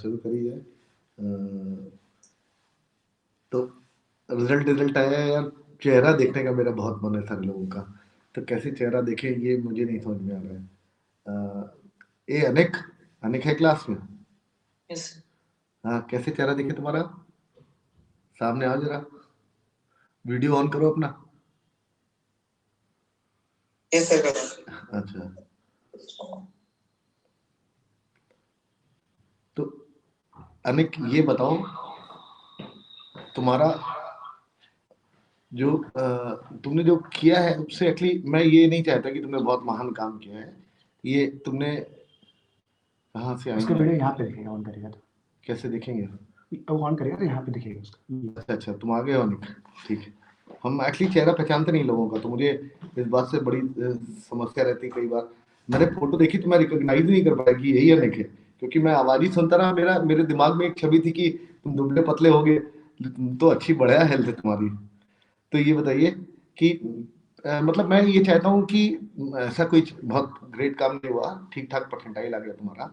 शुरू करी है। तो रिजल्ट आया है यार। चेहरा देखने का मेरा बहुत मन है सारे लोगों का। तो कैसे चेहरा देखें ये मुझे नहीं समझ में आ रहा है। ये अनिक अनिक है क्लास में। यस हाँ, कैसे चेहरा देखे तुम्हारा? सामने आओ जरा, वीडियो ऑन करो अपना। यस सर करो। अच्छा, तो अनिक ये बताओ, तुम्हारा जो तुमने जो किया है उससे एक्चुअली मैं ये नहीं चाहता कि तुमने बहुत महान काम किया है। ये तुमने कहाँ से उसका आएंगे? वीडियो यहाँ पे दिखेगा, ऑन करेगा तो कैसे देखेंगे? वो ऑन करेगा तो यहाँ पे दिखेगा उसका। अच्छा अच्छा, तुम आ गए हो अनिक, ठीक है। हम एक्चुअली चेहरा पहचानते नहीं लोगों का, तो मुझे इस बात से बड़ी समस्या रहती है। कई बार मैंने फोटो देखी तो मैं रिकॉग्नाइज नहीं कर पाया कि यही अनिक है, क्योंकि मैं आवाज ही सुनता रहा। मेरे दिमाग में एक छवि थी कि तुम दुबले पतले हो गए, तुम तो अच्छी बढ़िया हेल्थ है तुम्हारी। तो ये बताइए कि मतलब मैं ये चाहता हूँ कि ऐसा कोई बहुत ग्रेट काम नहीं हुआ, ठीक ठाक परसेंटाइल आ गया तुम्हारा।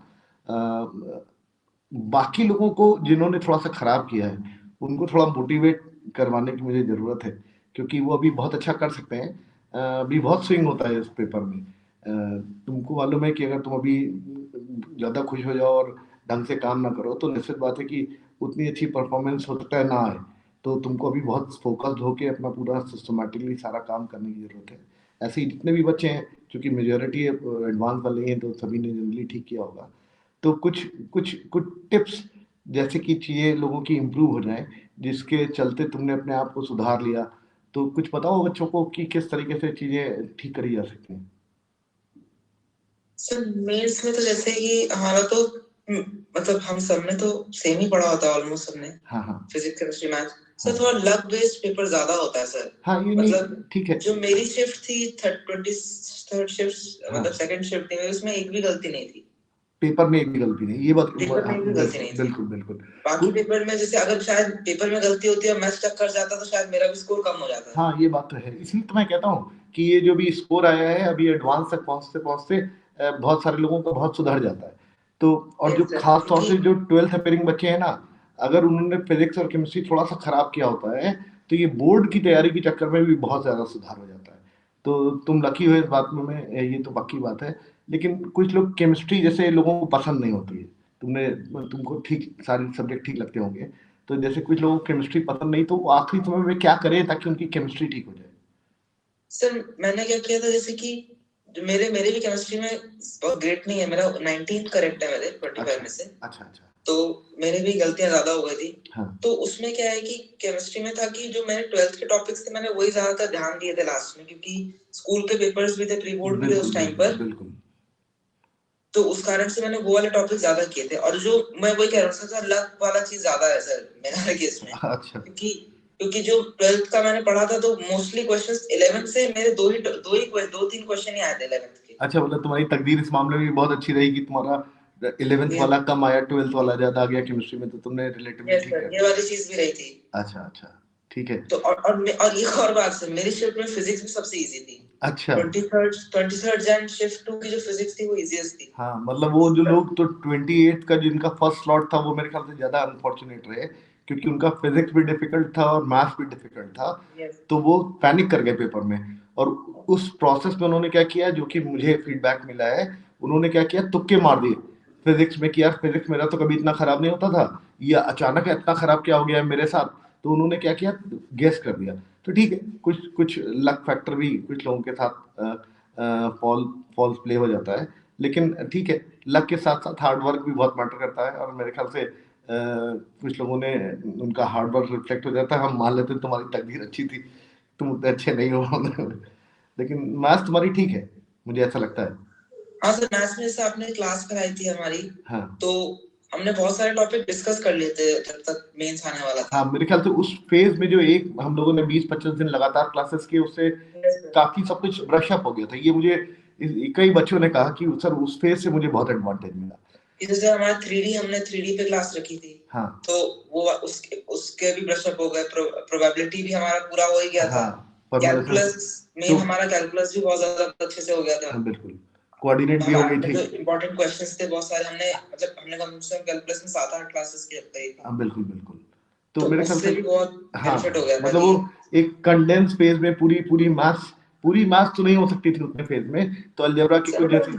बाकी लोगों को जिन्होंने थोड़ा सा खराब किया है उनको थोड़ा मोटिवेट करवाने की मुझे जरूरत है, क्योंकि वो अभी बहुत अच्छा कर सकते हैं। अभी बहुत स्विंग होता है इस पेपर में। तुमको मालूम है कि अगर तुम अभी ज्यादा खुश हो जाओ और ढंग से काम ना करो तो निश्चित बात है कि उतनी अच्छी परफॉर्मेंस हो सकता है ना आए। तो तुमको अभी बहुत फोकस्ड होके अपना पूरा सिस्टमेटिकली सारा काम करने की जरूरत है। ऐसे ही जितने भी बच्चे हैं, क्योंकि मेजोरिटी एडवांस वाले हैं तो सभी ने जनरली ठीक किया होगा। तो कुछ कुछ कुछ टिप्स, जैसे कि चीजें लोगों की इम्प्रूव हो जाए, जिसके चलते तुमने अपने आप को सुधार लिया, तो कुछ बताओ बच्चों को कि किस तरीके से चीजें ठीक करी जा सकती हैं। सर मेंस में तो जैसे कि हमारा तो मतलब हम सब ने तो सेम ही पढ़ा होता है ऑलमोस्ट सबने। हाँ हाँ फिजिक्स केमिस्ट्री मैथ। सर थोड़ा लक बेस्ड पेपर ज्यादा होता है सर। हाँ, ये मतलब नहीं, ठीक है। जो मेरी शिफ्ट थी 23rd शिफ्ट, हाँ, मतलब सेकंड शिफ्ट थी, उसमें एक भी गलती नहीं थी। पेपर में एक भी गलती नहीं, ये बात पेपर में एक भी गलती नहीं थी। बिल्कुल बिल्कुल। बाकी पेपर में जैसे अगर शायद पेपर में गलती होती और मैं स्टक कर जाता तो शायद मेरा भी स्कोर कम हो जाता। हाँ, ये बात तो है। इसलिए तो मैं कहता हूँ कि ये जो भी स्कोर आया है अभी एडवांस तक पहुंचते पहुंचते बहुत सारे लोगों का बहुत सुधर जाता है। तो और जो Yes, sir. खास तौर से क्योंकि जो 12th अपेयरिंग बच्चे हैं ना, अगर उन्होंने फिजिक्स और केमिस्ट्री थोड़ा सा खराब किया होता है तो ये बोर्ड की तैयारी के चक्कर में भी बहुत ज्यादा सुधार हो जाता है। तो तुम लकी हो इस बात में, ये तो पक्की बात है। लेकिन कुछ लोग केमिस्ट्री जैसे लोगों को पसंद नहीं होती है। तुमको ठीक सारे सब्जेक्ट ठीक लगते होंगे। तो जैसे कुछ लोगों को केमिस्ट्री पसंद नहीं, तो वो आखिरी समय में क्या करें ताकि उनकी केमिस्ट्री ठीक हो जाए? सर मैंने क्या किया था, जैसे कि जो मेरे भी केमिस्ट्री में बहुत ग्रेट नहीं है, मेरा 19 करेक्ट है मेरे 25 में से। अच्छा अच्छा। तो मेरे भी गलतियां ज्यादा हो गई थी। हाँ तो उसमें क्या है कि केमिस्ट्री में था कि जो मैंने 12th के टॉपिक्स थे मैंने वही ज्यादातर ध्यान दिए थे लास्ट में, क्योंकि स्कूल के पेपर्स भी थे, प्री बोर्ड भी थे उस टाइम पर। बिल्कुल। तो उस कारण से मैंने वो वाले टॉपिक ज्यादा किए थे। और जो मैं वही कह रहा हूँ सर, लक वाला चीज ज्यादा है सर मेरे केस में। अच्छा क्योंकि जो 12th का मैंने पढ़ा था तो मोस्टली क्वेश्चंस 11th से मेरे दो तीन क्वेश्चन ही आए थे 11th के। अच्छा, मतलब तुम्हारी तकदीर इस मामले में भी बहुत अच्छी रही कि तुम्हारा 11th वाला कम आया, 12th वाला ज्यादा आ गया केमिस्ट्री में, तो तुमने रिलेटिवली ठीक ये वाली चीज भी रही थी। अच्छा अच्छा, ठीक है। तो और एक और बात सर, मेरी शिफ्ट में फिजिक्स भी सबसे इजी थी। अच्छा 23rd जन शिफ्ट 2 की जो फिजिक्स थी वो इजीएस्ट थी। हाँ, मतलब वो जो लोग तो 28 का जिनका फर्स्ट स्लॉट था वो मेरे ख्याल से ज्यादा अनफॉर्चुनेट रहे, क्योंकि उनका फिजिक्स भी डिफिकल्ट था और मैथ्स भी डिफिकल्ट था। तो वो पैनिक कर गए पेपर में। और उस प्रोसेस में उन्होंने क्या किया, जो कि मुझे फीडबैक मिला है, उन्होंने क्या किया, तुक्के मार दिए फिजिक्स में कि यार फिजिक्स मेरा तो कभी इतना खराब नहीं होता था, ये अचानक इतना खराब क्या हो गया है मेरे साथ। तो उन्होंने क्या किया, गेस कर दिया। तो ठीक है, कुछ कुछ लक फैक्टर भी कुछ लोगों के साथ फॉल्स प्ले हो जाता है। लेकिन ठीक है, लक के साथ साथ हार्ड वर्क भी बहुत मैटर करता है, और मेरे ख्याल से कुछ लोगों ने उनका हार्ड वर्क रिफ्लेक्ट हो जाता है। हम मान लेते हैं तुम्हारी तकदीर अच्छी थी, तुम उतने अच्छे नहीं हो लेकिन मैथ्स तुम्हारी ठीक है, मुझे ऐसा लगता है। हाँ सर, मैथ्स में जैसे आपने क्लास कराई थी हमारी, हाँ तो हमने बहुत सारे टॉपिक डिस्कस कर लिए थे जब तक मेंस आने वाला था। हाँ, मेरे ख्याल से उस फेज में जो एक हम लोगों ने 20-25 दिन लगातार क्लासेस किए, उससे काफी सब कुछ ब्रश अप हो गया था। ये मुझे कई बच्चों ने कहा कि सर उस फेज से मुझे बहुत एडवांटेज मिला। जैसे हमारा 3D, हमने 3D पे क्लास रखी थी। हाँ तो वो उसके भी ब्रश अप हो गए। प्रोबेबिलिटी भी हमारा पूरा हो ही गया था। हाँ, कैलकुलस में हमारा कैलकुलस भी बहुत ज्यादा अच्छे से हो गया था। हाँ बिल्कुल। कोऑर्डिनेट भी हो गई थी। जो इंपॉर्टेंट क्वेश्चंस थे बहुत सारे हमने कम से कम कैलकुलस में 7-8 क्लासेस की अब तक। हाँ बिल्कुल बिल्कुल। तो तो मेरे ख्याल उससे से भी बहुत हाँ बेनिफिट हो गया था मतलब कि वो एक कंडेंस फेज में पूरी मैथ्स तो नहीं हो सकती थी उतने फेज में, तो अलजेब्रा की कुछ जैसी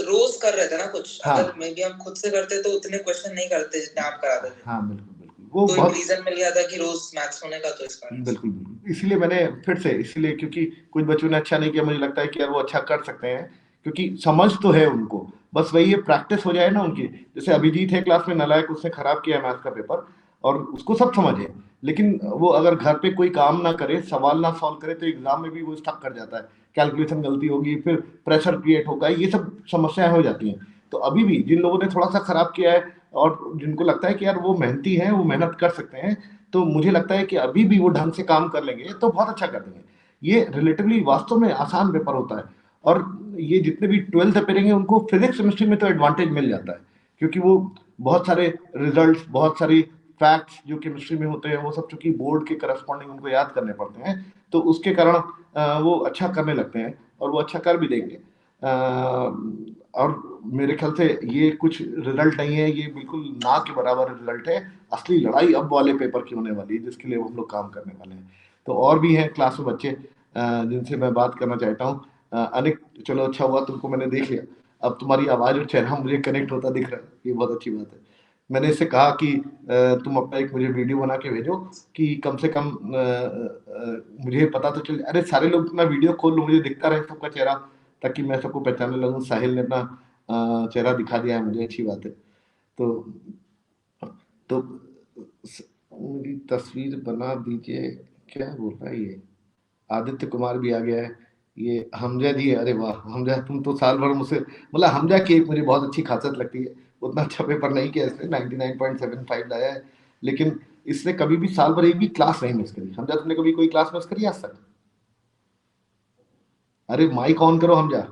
रोज कर रहे थे ना कुछ। हाँ अगर मे बी हम खुद से करते तो उतने क्वेश्चन नहीं करते जितने आप कराते थे। हाँ बिल्कुल बिल्कुल वो तो एक बहुत रीजन मिल गया था कि रोज मैथ्स होने का, तो इस कारण बिल्कुल बिल्कुल इसीलिए मैंने फिर से इसीलिए क्योंकि कुछ बच्चों ने अच्छा नहीं किया, मुझे लगता है कि यार वो अच्छा कर सकते हैं क्योंकि समझ तो है उनको, बस वही है प्रैक्टिस हो जाए ना उनकी। जैसे अभिजीत है क्लास में नालायक, उसने खराब किया मैथ्स का पेपर और उसको सब समझ है, लेकिन वो अगर घर पे कोई काम ना करे, सवाल ना सॉल्व करे, तो एग्जाम में भी वो स्टक कर जाता है, कैलकुलेशन गलती होगी, फिर प्रेशर क्रिएट होगा, ये सब समस्याएं हो जाती हैं। तो अभी भी जिन लोगों ने थोड़ा सा खराब किया है और जिनको लगता है कि यार वो मेहनती हैं, वो मेहनत कर सकते हैं, तो मुझे लगता है कि अभी भी वो ढंग से काम कर लेंगे तो बहुत अच्छा कर देंगे। ये रिलेटिवली वास्तव में आसान पेपर होता है, और ये जितने भी 12th पेरेंगे उनको फिजिक्स केमिस्ट्री में तो एडवांटेज मिल जाता है, क्योंकि वो बहुत सारे रिजल्ट्स, बहुत सारी फैक्ट्स जो केमिस्ट्री में होते हैं वो सब चूंकि बोर्ड के करस्पॉन्डिंग उनको याद करने पड़ते हैं, तो उसके कारण वो अच्छा करने लगते हैं और वो अच्छा कर भी देंगे। और मेरे ख्याल से ये कुछ रिजल्ट नहीं है, ये बिल्कुल ना के बराबर रिजल्ट है। असली लड़ाई अब वाले पेपर की होने वाली है जिसके लिए हम लोग काम करने वाले हैं। तो और भी हैं क्लास में बच्चे जिनसे मैं बात करना चाहता हूँ। अनिक, चलो अच्छा हुआ तुमको मैंने देख लिया, अब तुम्हारी आवाज और चेहरा मुझे कनेक्ट होता दिख रहा है, ये बहुत अच्छी बात है। मैंने इससे कहा कि तुम अपना एक मुझे वीडियो बना के भेजो कि कम से कम मुझे पता तो चले, अरे सारे लोग अपना वीडियो खोल लो, मुझे दिखता रहे सबका चेहरा, ताकि मैं सबको पहचानने लगूं। साहिल ने अपना चेहरा दिखा दिया है मुझे, अच्छी बात है। तो तो मेरी तस्वीर बना दीजिए, क्या बोल रहा है ये? आदित्य कुमार भी आ गया है, ये हमजा जी है। अरे वाह हमजा, तुम तो साल भर मुझसे, मतलब हमजा की एक मुझे बहुत अच्छी खासियत लगती है, उतना अच्छा पेपर नहीं किया इसने, 99.75 लाया है, लेकिन इसने कभी भी साल भर एक भी क्लास नहीं मिस करी। हमजा, तुमने कभी कोई क्लास मिस करी आज तक? अरे माइक ऑन करो हमजा।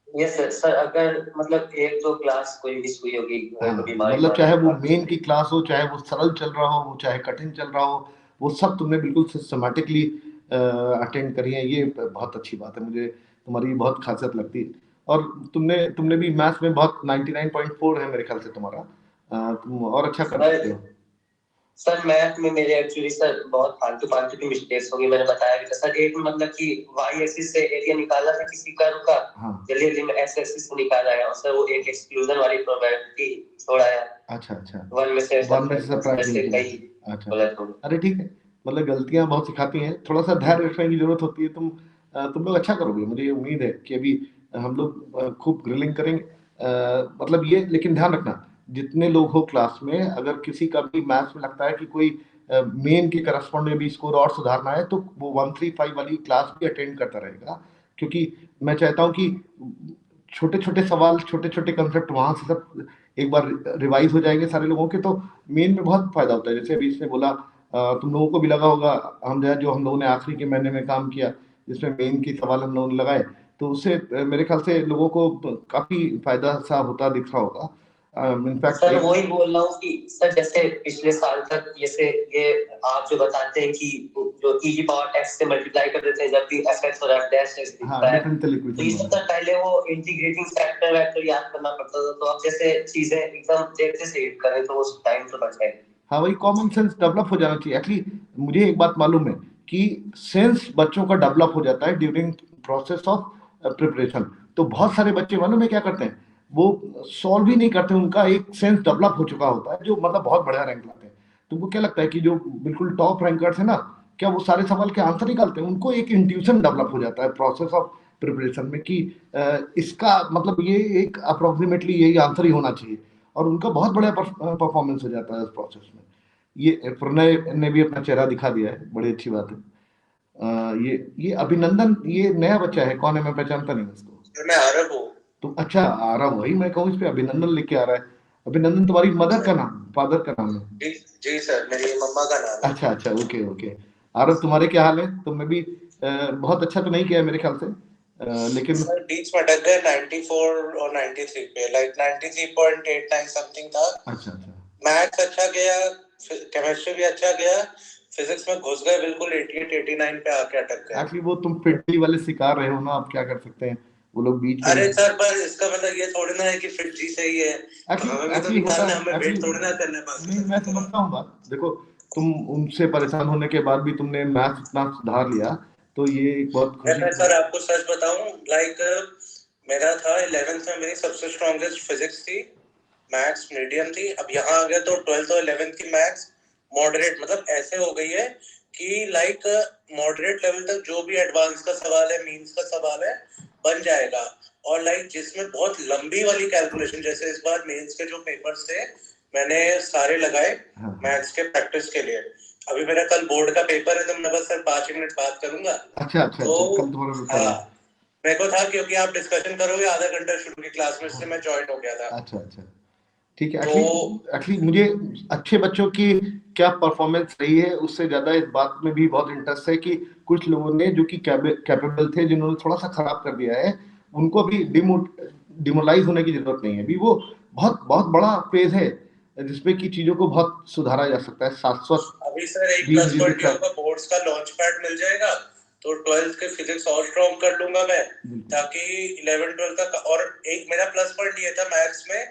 Yes sir. सर अगर मतलब एक दो क्लास कोई मिस हुई होगी, हाँ, कभी माइक मतलब ऑन चाहे वो था। मेन की क्लास हो, चाहे वो सरल चल रहा हो, वो चाहे कठिन चल रहा हो, वो सब तुमने बिल्कुल सिस्टमैटिकली अटेंड करी है, ये बहुत अच्छी बात है, मुझे तुम्हारी बहुत खासियत लगती है। और तुमने तुमने भी मैथ्स में बहुत 99.4 है मेरे ख्याल से तुम्हारा, तुम और अच्छा कर सकते हो। सर मैथ में मेरे एक्चुअली सर बहुत फालतू फालतू की मिस्टेक्स हो गई, मैंने बताया भी था सर। एक में मतलब कि वाई एक्सिस से एरिया निकाला था किसी कर्व का, हाँ जल्दी जल्दी में एक्स एक्सिस से निकाला है, और सर वो एक एक्सक्लूजन वाली प्रोबेबिलिटी छोड़ाया। अच्छा अच्छा, वन में से वन में से सबट्रैक्ट ऐसे किया। कई अच्छा, गलत हो गए। अरे ठीक है, मतलब गलतियां बहुत सिखाती हैं, थोड़ा सा धैर्य रखने की जरूरत होती है। तुम लोग अच्छा करोगे, मुझे ये उम्मीद है कि अभी हम लोग खूब ग्रिलिंग करेंगे। मतलब ये, लेकिन ध्यान रखना, जितने लोग हो क्लास में, अगर किसी का भी मैथ्स में लगता है कि कोई मेन के करस्पॉन्ड में भी स्कोर और सुधारना है, तो वो 135 वाली क्लास भी अटेंड करता रहेगा, क्योंकि मैं चाहता हूँ कि छोटे छोटे सवाल, छोटे छोटे कंसेप्ट वहां से सब एक बार रिवाइज हो जाएंगे सारे लोगों के, तो मेन में बहुत फायदा होता है। जैसे अभी इसने बोला, तुम लोगों को भी लगा होगा, जो हम लोगों ने आखिरी के महीने में काम किया जिसमें मेन की सवाल हम लोगों ने लगाए, तो उससे मेरे ख्याल से लोगों को काफी फायदा सा होता दिख रहा होगा। इनफैक्ट सर वही बोल रहा हूँ कि सर जैसे पिछले साल तक जैसे ये आप जो बताते हैं कि जो e की पावर x से मल्टीप्लाई कर देते हैं जब भी fx और f डैश हाँ, दिखता है, डिफरेंशियल तो इक्वेशन ये सब तक पहले वो इंटीग्रेटिंग फैक्टर वेक्टर याद करना पड़ता था, तो अब जैसे चीजें एकदम देखते से हिट करें तो उस टाइम तो बच जाएगा। हाँ, वही कॉमन सेंस डेवलप हो जाना चाहिए। एक्चुअली मुझे एक बात मालूम है कि सेंस बच्चों का डेवलप हो जाता है ड्यूरिंग प्रोसेस ऑफ प्रिपरेशन। तो बहुत सारे बच्चे मालूम है क्या करते हैं, वो सॉल्व ही नहीं करते, उनका एक सेंस डेवलप हो चुका होता है, जो मतलब बहुत बढ़िया रैंक लाते हैं। तुमको क्या लगता है कि जो बिल्कुल टॉप रैंकर्स है ना, क्या वो सारे सवाल के आंसर निकालते हैं? उनको एक इंट्यूशन डेवलप हो जाता है प्रोसेस ऑफ प्रिपरेशन में कि इसका मतलब ये एक अप्रोक्सीमेटली यही आंसर ही होना चाहिए, और उनका बहुत बड़ा परफॉर्मेंस हो जाता है इस प्रोसेस में। ये प्रणय ने भी अपना चेहरा दिखा दिया है, बड़ी अच्छी बात है। ये अभिनंदन, ये नया बच्चा है, कौन है? मैं पहचानता नहीं उसको। मैं आरव हूँ। तो अच्छा, आ रहा, वही मैं कहूँ, इस पे अभिनंदन लिख के आ रहा है। अभिनंदन तुम्हारी मदर का नाम, फादर का नाम है? जी सर, मेरी मम्मा का नाम है। अच्छा अच्छा, ओके ओके। आरव, तुम्हारे क्या हाल है? तुमने भी बहुत अच्छा तो नहीं किया है मेरे ख्याल से, लेकिन सर बीच में अटक गए 94 और 93 पे, लाइक 93.89 समथिंग था। अच्छा अच्छा, मैथ्स अच्छा गया, केमिस्ट्री भी अच्छा गया, फिजिक्स में घुस गए बिल्कुल 88 89 पे आके अटक गए। एक्चुअली वो तुम फिटली वाले सिखा रहे हो ना, आप क्या कर सकते हैं, वो लोग बीच में। अरे सर पर इसका मतलब ये थोड़ी ना है कि फिट जी सही है, हमें तो निकालना है, हमें वेट थोड़ी ना करना है बाकी। नहीं, मैं समझता हूँ बात। देखो, तुम उनसे परेशान होने के बाद भी तुमने मैथ्स इतना सुधार लिया, तो ये एक बहुत खुशी मैं सर आपको सच बताऊं, लाइक मेरा था 11th में मेरी सबसे स्ट्रॉन्गेस्ट फिजिक्स थी, मैथ्स मीडियम थी। अब यहाँ आ गया तो 12th और 11th की मैथ्स मॉडरेट, मतलब ऐसे हो गई है कि लाइक मॉडरेट लेवल तक जो भी एडवांस का सवाल है, मींस का सवाल है, बन जाएगा। और लाइक जिसमें बहुत लंबी वाली कैलकुलेशन, जैसे इस बार मेंस के जो पेपर्स थे मैंने सारे लगाए मैथ्स के प्रैक्टिस के लिए। अभी मेरा कल बोर्ड का पेपर है, तो मैं बस सर 5 मिनट बात करूंगा। अच्छा, तो कल तुम्हारा पेपर है? मेरे को था क्योंकि आप डिस्कशन करोगे आधा घंटा शुरू की क्लास में, इससे मैं ज्वाइन हो गया था। अच्छा, ठीक है। एक्चुअली मुझे अच्छे बच्चों की क्या परफॉर्मेंस रही है उससे ज्यादा इस बात में भी बहुत इंटरेस्ट है कि कुछ लोगों ने जो कि कैपेबल थे, जिन्होंने थोड़ा सा खराब कर दिया है, उनको भी डिमोलाइज होने की जरूरत नहीं है। अभी वो बहुत बहुत बड़ा फेज है जिसमें कि चीजों को बहुत सुधारा जा सकता है। शाश्वत अभी सर एक प्लस पॉइंट ये होगा, बोर्ड्स का लॉन्च पैड मिल जाएगा, तो 12th के फिजिक्स और स्ट्रॉन्ग कर लूंगा मैं, ताकि 11 12 तक। और एक मेरा प्लस पॉइंट ये था मैथ्स में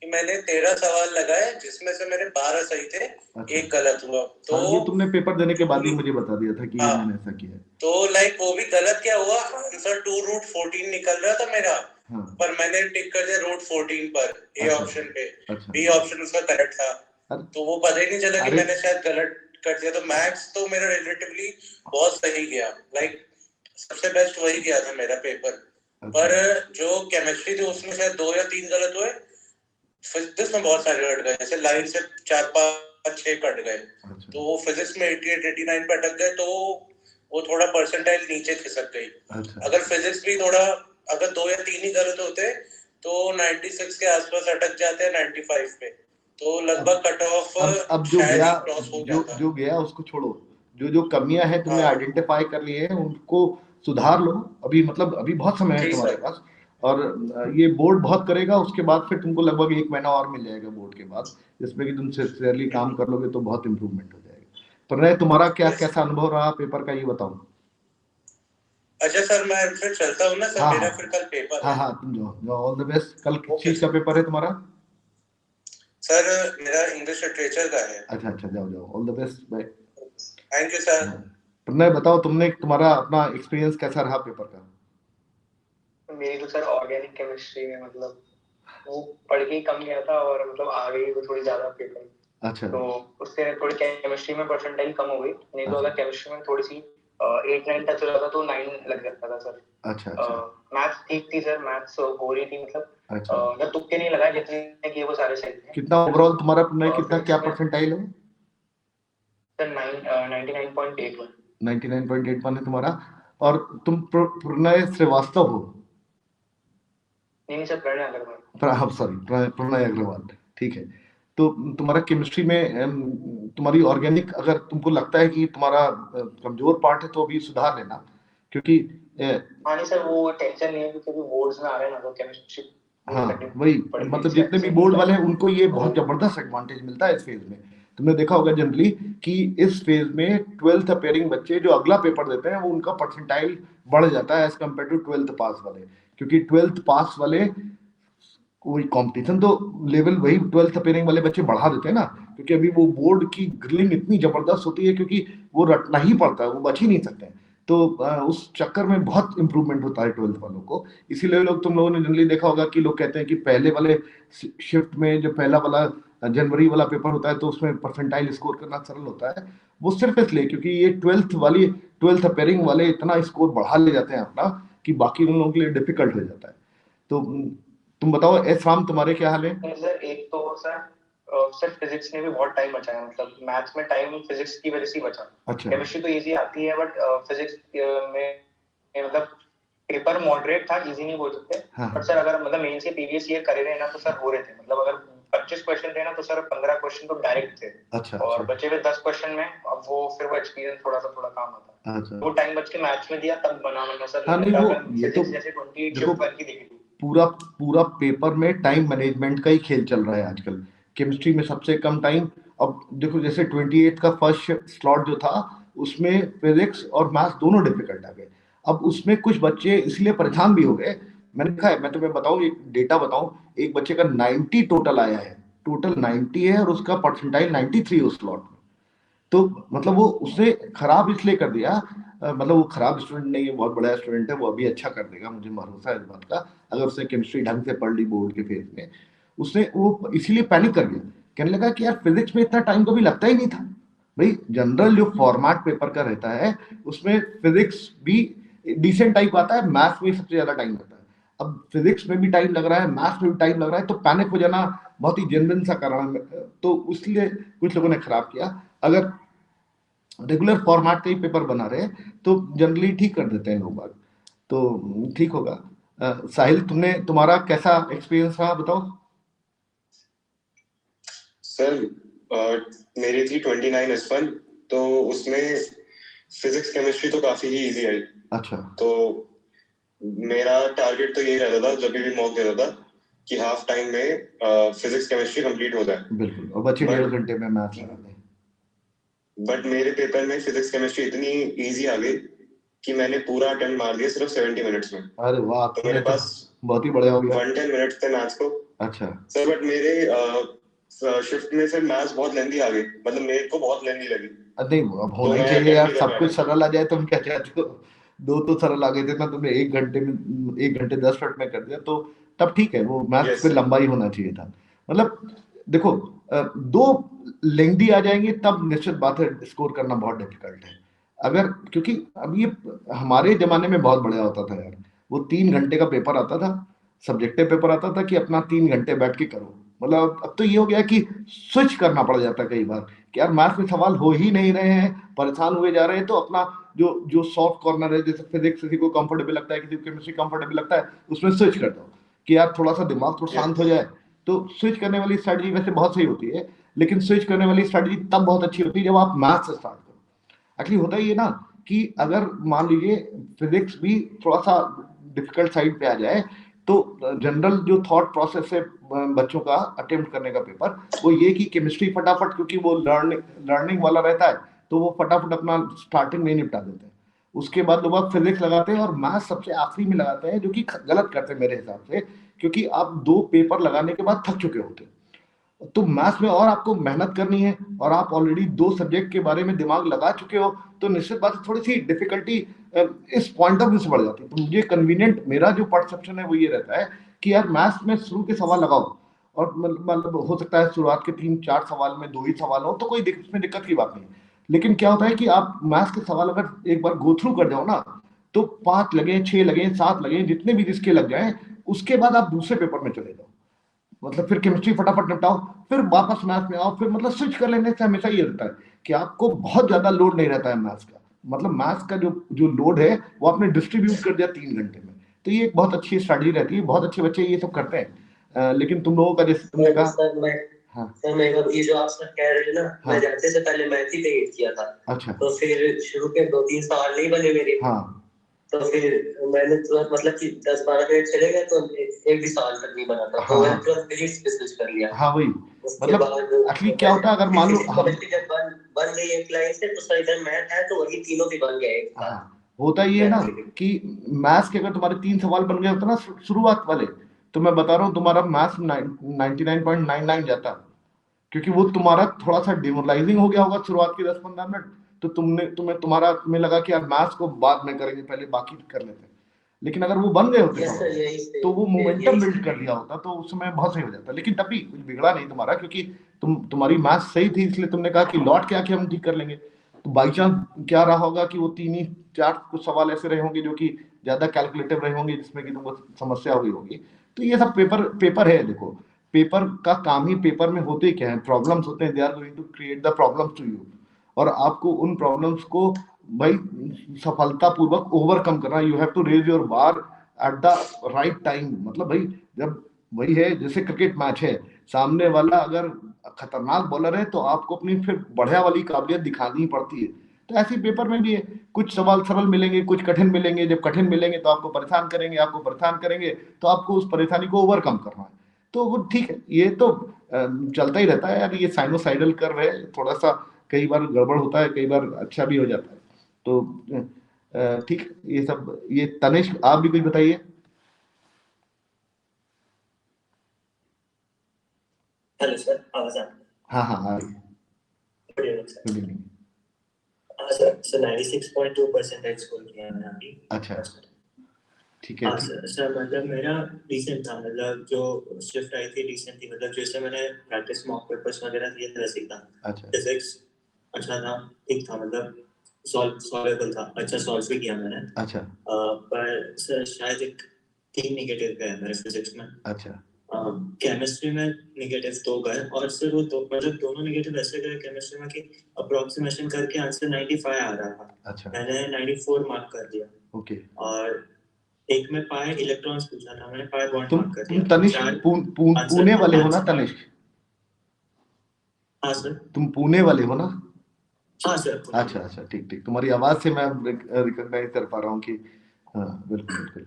कि मैंने 13 सवाल लगाए, जिसमें से मेरे 12 सही थे, एक गलत हुआ। तो ये तुमने पेपर देने के बाद ही मुझे बता दिया था कि मैंने ऐसा किया। तो लाइक वो भी गलत क्या हुआ, आंसर 2√14 निकल रहा था मेरा, पर मैंने टिक कर दिया √14 पर ए ऑप्शन पे, बी ऑप्शन उसका करेक्ट था, तो वो पता ही नहीं चला कि मैंने शायद गलत कर दिया। तो मैथ्स तो मेरा रिलेटिवली बहुत सही गया, लाइक सबसे बेस्ट वही गया था मेरा पेपर। पर जो केमिस्ट्री थी उसमें शायद 2 या 3 गलत हुए, फिजिक्स में बहुत सारे कट गए, जैसे लाइन से 4 5 6 कट गए। तो वो फिजिक्स में 88 89 पे अटक गए, तो वो थोड़ा परसेंटाइल नीचे खिसक गई। अगर फिजिक्स भी थोड़ा, अगर 2 या 3 ही गलत होते तो 96 के आसपास अटक जाते हैं 95 पे, तो लगभग कट ऑफ अब जो गया उसको छोड़ो। जो कमियां हैं तुमने आइडेंटिफाई कर ली है, उनको सुधार लो। अभी मतलब अभी बहुत समय है तुम्हारे पास, और ये बोर्ड बहुत करेगा। उसके बाद फिर तुमको लगभग 1 महीना और मिल जाएगा बोर्ड के बाद, जिसमें कि तुम सिंसियरली काम कर लोगे तो बहुत इंप्रूवमेंट हो जाएगा। प्रणय, तुम्हारा कैसा अनुभव रहा पेपर का, ये बताओ। अच्छा सर, मैं फिर चलता हूँ ना सर, मेरा फिर कल पेपर है। तुम जाओ, ऑल द बेस्ट। कल किस चीज का पेपर है तुम्हारा? सर मेरा इंग्लिश लिटरेचर का है। अच्छा, जाओ, all the best, bye. Thank you sir. Pranay, बताओ तुम्हारा अपना एक्सपीरियंस कैसा रहा पेपर का? मेरी तो सर ऑर्गेनिक केमिस्ट्री में मतलब वो पढ़ के ही कम गया था, और मतलब आ गई वो थोड़ी ज्यादा पेपर। अच्छा, तो उससे थोड़ी केमिस्ट्री में परसेंटाइल कम हो गई, नहीं तो अगर केमिस्ट्री में थोड़ी सी 8 9 टच हो जाता तो 9 लग जाता था सर। अच्छा। मैथ्स ठीक थी सर, मैथ्स हो रही थी, मतलब मैं तुक्के नहीं लगाए, जितने किए वो सारे सही थे। कितना ओवरऑल तुम्हारा प्रणय, कितना क्या परसेंटाइल है? सर 99.81 99.81 है तुम्हारा। और तुम प्रणय श्रीवास्तव हो? नहीं सर, प्रणय अग्रवाल। सॉरी, प्रणय अग्रवाल, ठीक है। तो तुम्हारा केमिस्ट्री में तुम्हारी ऑर्गेनिक, अगर तुमको लगता है कि तुम्हारा कमजोर पार्ट है तो अभी सुधार लेना, क्योंकि नहीं सर, वो टेंशन नहीं है, क्योंकि बोर्ड्स में आ रहे हैं ना, तो केमिस्ट्री वही, मतलब जितने भी बोर्ड वाले हैं उनको ये बहुत जबरदस्त एडवांटेज मिलता है इस फेज में। तुमने देखा होगा जनरली कि इस फेज में 12th अपेयरिंग बच्चे जो अगला पेपर देते हैं, वो उनका परसेंटाइल बढ़ जाता है एज कम्पेयर टू 12th पास वाले, क्योंकि 12th पास वाले कोई कंपटीशन तो लेवल वही 12th अपेयरिंग वाले बच्चे बढ़ा देते हैं ना, क्योंकि अभी वो बोर्ड की ग्रिलिंग इतनी जबरदस्त होती है, क्योंकि वो रटना ही पड़ता है, वो बच ही नहीं सकते हैं। तो उस चक्कर में बहुत इंप्रूवमेंट होता है 12th वालों को। इसीलिए तुम लोगों ने जनरली देखा होगा कि लोग कहते हैं कि पहले वाले शिफ्ट में जो पहला वाला जनवरी वाला पेपर होता है, तो उसमें परसेंटाइल स्कोर करना सरल होता है। वो सिर्फ इसलिए क्योंकि ये 12th अपेयरिंग वाले इतना स्कोर बढ़ा ले जाते हैं अपना, कि बाकी उन लोगों के लिए डिफिकल्ट हो जाता है। तो तुम बताओ एस राम, तुम्हारे क्या हाल है? सर एक तो सर फिजिक्स में भी बहुत टाइम बचा है, मतलब मैथ्स में टाइम फिजिक्स की वजह से ही बचा। अच्छा। केमिस्ट्री तो इजी आती है, बट फिजिक्स में मतलब पेपर मॉडरेट था, इजी नहीं बोल सकते। बट सर अगर मतलब मेंस के प्रीवियस ईयर करे रहे ना, तो सर हो रहे थे, मतलब अगर 25 क्वेश्चन थे ना, तो सर 15 क्वेश्चन तो डायरेक्ट थे। अच्छा। और बचे हुए 10 क्वेश्चन में अब वो फिर वो एक्सपीरियंस थोड़ा काम आता है। अच्छा। वो टाइम बच के मैथ्स में दिया तब बना सर। नहीं, वो ये तो जैसे 28 शिफ्ट 1 की देखी थी। पूरा पेपर में टाइम मैनेजमेंट का ही खेल चल रहा है आजकल। केमिस्ट्री में सबसे कम टाइम। अब देखो, जैसे 28 का फर्स्ट स्लॉट जो था, उसमें फिजिक्स और मैथ्स दोनों डिफिकल्ट आ गए। अब उसमें कुछ बच्चे इसलिए परेशान भी हो गए मैंने देखा है, मैं तुम्हें बताऊं, एक डेटा बताऊं, एक बच्चे का 90 टोटल आया है, टोटल 90 है और उसका परसेंटाइल 93 उस स्लॉट में। तो मतलब वो उसने खराब इसलिए कर दिया, मतलब वो खराब स्टूडेंट नहीं है, बहुत बड़ा स्टूडेंट है, वो अभी अच्छा कर देगा, मुझे भरोसा है इस बात का, अगर उसने केमिस्ट्री ढंग से पढ़ ली बोर्ड के फेज में। उसने वो इसीलिए पैनिक कर गया, कहने लगा कि यार फिजिक्स में इतना टाइम कभी लगता ही नहीं था। भाई जनरल जो फॉर्मेट पेपर का रहता है उसमें फिजिक्स भी डिसेंट टाइप आता है, मैथ्स में सबसे ज्यादा टाइम लगता है। अब फिजिक्स में भी टाइम लग रहा है, मैथ्स में भी टाइम लग रहा है, तो पैनिक हो जाना बहुत ही जेन्युइन सा कारण है। तो इसलिए कुछ लोगों ने खराब किया। अगर रेगुलर फॉर्मेट का ही पेपर बना रहे तो जनरली ठीक कर देते हैं लोग बाग, तो ठीक होगा। साहिल, तुम्हारा कैसा एक्सपीरियंस रहा, बताओ। सर मेरी थी 29 S1, तो उसमें फिजिक्स केमिस्ट्री तो काफी ही इजी आई। अच्छा। तो मेरा टारगेट तो यही रहता था जब भी मॉक देता था कि हाफ टाइम में फिजिक्स केमिस्ट्री कंप्लीट हो जाए। बिल्कुल, और बचे 1.5 घंटे में मैथ्स लगा दें। बट मेरे पेपर में फिजिक्स केमिस्ट्री इतनी इजी आ गई कि मैंने पूरा अटेम्प्ट मार दिया सिर्फ 70 मिनट्स में। अरे वाह, तो मेरे पास बहुत ही बढ़िया हो गया। 110 मिनट्स थे मैथ्स को। अच्छा सर, बट मेरे शिफ्ट में फिर मैथ्स बहुत लेंथी आ गई, मतलब मेरे को बहुत लेंथी लगी। नहीं, अब होना ही चाहिए यार, सब कुछ सरल आ जाए, तुम क्या चाहते हो? दो तो सरल आ गए थे ना, तुमने 1 घंटे में 1 घंटे 10 मिनट में कर दिया, तो तब ठीक है, वो मैथ्स पे लंबा ही होना चाहिए था। मतलब देखो, दो लेंथी आ जाएंगे तब निश्चित बात है स्कोर करना बहुत डिफिकल्ट है। अगर, क्योंकि अब ये हमारे जमाने में बहुत बढ़िया होता था यार, वो 3 घंटे का पेपर आता था, सब्जेक्टिव पेपर आता था कि अपना 3 घंटे बैठ के करो। मतलब अब तो ये हो गया कि स्विच करना पड़ जाता है कई बार कि यार मैथ्स में सवाल हो ही नहीं रहे हैं, परेशान हुए जा रहे हैं, तो अपना जो जो सॉफ्ट कॉर्नर है, जैसे फिजिक्स किसी को कंफर्टेबल लगता है, किसी को केमिस्ट्री कंफर्टेबल लगता है, उसमें स्विच कर दो कि यार थोड़ा सा दिमाग थोड़ा शांत हो जाए। तो स्विच करने वाली स्ट्रेटजी वैसे बहुत सही होती है, लेकिन स्विच करने वाली स्ट्रेटजी तब बहुत अच्छी होती है जब आप मैथ्स से स्टार्ट करो। एक्चुअली होता ही है ना कि अगर मान लीजिए फिजिक्स भी थोड़ा सा डिफिकल्ट साइड पे आ जाए, तो जनरल जो थॉट प्रोसेस है बच्चों का अटेम्प्ट करने का पेपर, वो ये कि केमिस्ट्री फटाफट, क्योंकि वो लर्निंग वाला रहता है, तो वो फटाफट अपना स्टार्टिंग में निपटा देते हैं। उसके बाद लोग फिजिक्स लगाते हैं और मैथ्स सबसे आखिरी में लगाते हैं, जो कि गलत करते हैं मेरे हिसाब से, क्योंकि आप 2 पेपर लगाने के बाद थक चुके होते हैं। तो मैथ्स में और आपको मेहनत करनी है और आप ऑलरेडी 2 सब्जेक्ट के बारे में दिमाग लगा चुके हो, तो निश्चित बात है थोड़ी सी डिफिकल्टी इस पॉइंट ऑफ व्यू से बढ़ जाती है। तो मुझे कन्वीनियंट, मेरा जो परसेप्शन है वो ये रहता है कि यार मैथ्स में शुरू के सवाल लगाओ, और मतलब हो सकता है शुरुआत के 3-4 सवाल में 2 ही सवाल हो, तो कोई इसमें दिक्कत की बात नहीं। लेकिन क्या होता है कि आप मैथ्स के सवाल अगर एक बार गो थ्रू कर जाओ ना, तो 5 लगे, 6 लगे, 7 लगे, जितने भी जिसके लग जाए, उसके बाद आप दूसरे पेपर में चले जाओ। मतलब फिर केमिस्ट्री फटाफट निपटाओ, फिर वापस मैथ्स में आओ, फिर मतलब स्विच कर लेने से हमेशा ये रहता है कि आपको बहुत ज्यादा लोड नहीं रहता है मैथ्स का। मतलब मैथ्स का जो लोड है वो आपने डिस्ट्रीब्यूट कर दिया 3 घंटे में, तो ये एक बहुत अच्छी स्ट्रेटजी रहती है, बहुत अच्छे बच्चे ये सब करते हैं। लेकिन तुम लोगों का जैसे तुमने कहा, सर मैं ये जो आप सर कह रहे हैं ना, मैं जाते से पहले मैथ ही पेट किया था। अच्छा। तो फिर शुरू के 2-3 सवाल नहीं बने मेरे। तो फिर मैंने तुरंत, मतलब कि 10-12 मिनट चले गए तो एक भी सवाल तक नहीं बना था। तो मैंने तुरंत फिजिक्स पे स्विच कर लिया। वही मतलब एक्चुअली क्या होता है, अगर मान लो जब बन गई एक लाइन से, तो सर इधर मैथ है तो वही तीनों भी बन गए। होता ये है ना कि मैथ्स के अगर तुम्हारे 3 सवाल बन गए होते ना शुरुआत वाले, तो मैं बता रहा हूँ तुम्हारा मैथ्स 99.99 जाता, क्योंकि वो तुम्हारा थोड़ा सा डिमोरलाइजिंग हो गया होगा शुरुआत के 10-15 मिनट। तो तुम्हें लगा कि यार मैथ्स को बाद में करेंगे, पहले बाकी कर लेते हैं। लेकिन अगर वो बन गए होते तो वो मोमेंटम बिल्ड कर दिया होता, तो उस समय बहुत सही हो जाता। लेकिन तब भी कुछ बिगड़ा नहीं तुम्हारा, क्योंकि तुम्हारी मैथ्स सही थी, इसलिए तुमने कहा कि लौट के आके हम ठीक कर लेंगे। तो बाई चांस क्या रहा होगा कि वो 3-4 कुछ सवाल ऐसे रहे होंगे जो कि ज्यादा कैलकुलेटिव रहे होंगे, जिसमें कि तुमको समस्या हुई होगी। तो ये सब पेपर है। देखो, पेपर का काम ही, पेपर में होते क्या है, प्रॉब्लम्स होते हैं, they are going to create the problems to you, और आपको उन प्रॉब्लम्स को भाई सफलतापूर्वक ओवरकम करना। You have to raise your bar at the right time. मतलब भाई, जब वही है जैसे क्रिकेट मैच है, सामने वाला अगर खतरनाक बॉलर है तो आपको अपनी फिर बढ़िया वाली काबिलियत दिखानी पड़ती है। तो ऐसे पेपर में भी है, कुछ सवाल सरल मिलेंगे, कुछ कठिन मिलेंगे। जब कठिन मिलेंगे तो आपको परेशान करेंगे, तो आपको उस परेशानी को ओवरकम करना है। तो वो ठीक है, ये तो चलता ही रहता है यार, ये साइनोसाइडल कर्व है, थोड़ा सा कई बार गड़बड़ होता है, कई बार अच्छा भी हो जाता है। तो ठीक, ये सब। ये तनिष्क, आप भी कुछ बताइए। हेलो सर, आवाज आ रही है? हाँ हाँ आ रही है। Good evening sir. Good evening. Sir 96.2% score किया मैंने अभी। अच्छा ठीक है। हाँ सर मतलब मेरा डिसेंट था, मतलब जो शिफ्ट आई थी डिसेंट थी, मतलब जैसे मैंने प्रैक्टिस मॉक पेपर्स वगैरह दिए थे वैसे ही था। अच्छा फिजिक्स अच्छा था, ठीक था, मतलब सॉल्वेबल था, अच्छा सॉल्व भी किया मैंने। अच्छा पर सर शायद एक 3 नेगेटिव गए मेरे फिजिक्स में। अच्छा केमिस्ट्री में नेगेटिव 2 गए, और सर वो मतलब दोनों नेगेटिव ऐसे गए केमिस्ट्री में कि अप्रोक्सीमेशन करके आंसर 95 आ रहा था। अच्छा मैंने 94 मार्क कर दिया। ओके। और एक में पाए इलेक्ट्रॉन्स पूछा था, मैंने पाए बॉन्ड मार्क कर तुम दिया। तनिष्क पुणे वाले हो ना तनिष्क? हाँ सर। तुम पुणे वाले हो ना? हाँ सर। अच्छा अच्छा ठीक ठीक, तुम्हारी आवाज से मैं रिकॉग्नाइज कर पा रहा हूँ कि हाँ बिल्कुल बिल्कुल।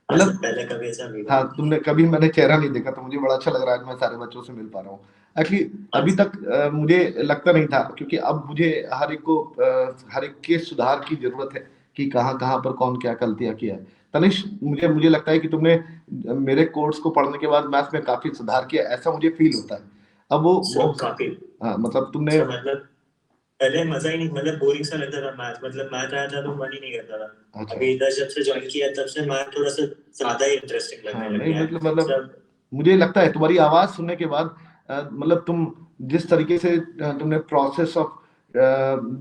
मतलब पहले कभी ऐसा नहीं। हाँ तुमने कभी मैंने चेहरा नहीं देखा, तो मुझे बड़ा अच्छा लग रहा है आज मैं सारे बच्चों से मिल पा रहा हूँ। एक्चुअली अभी तक मुझे लगता नहीं था, क्योंकि अब मुझे हर एक के सुधार की जरूरत है कि कहाँ कहाँ पर कौन क्या गलतियां किया है। तनिष, मुझे लगता है कि तुमने मेरे कोर्स को पढ़ने के बाद मैथ्स में काफी सुधार किया, ऐसा मुझे फील होता है। अब वो काफी मतलब तुमने मतलब पहले मजा ही नहीं, मतलब बोरिंग सा लगता था मैथ, मतलब मैथ आया था तो मन ही नहीं करता था। अच्छा। अभी इधर जब से ज्वाइन किया तब से मैथ थोड़ा सा ज्यादा ही इंटरेस्टिंग लगने लग गया है। मतलब मुझे लगता है तुम्हारी आवाज सुनने के बाद मतलब तुम जिस तरीके से तुमने प्रोसेस ऑफ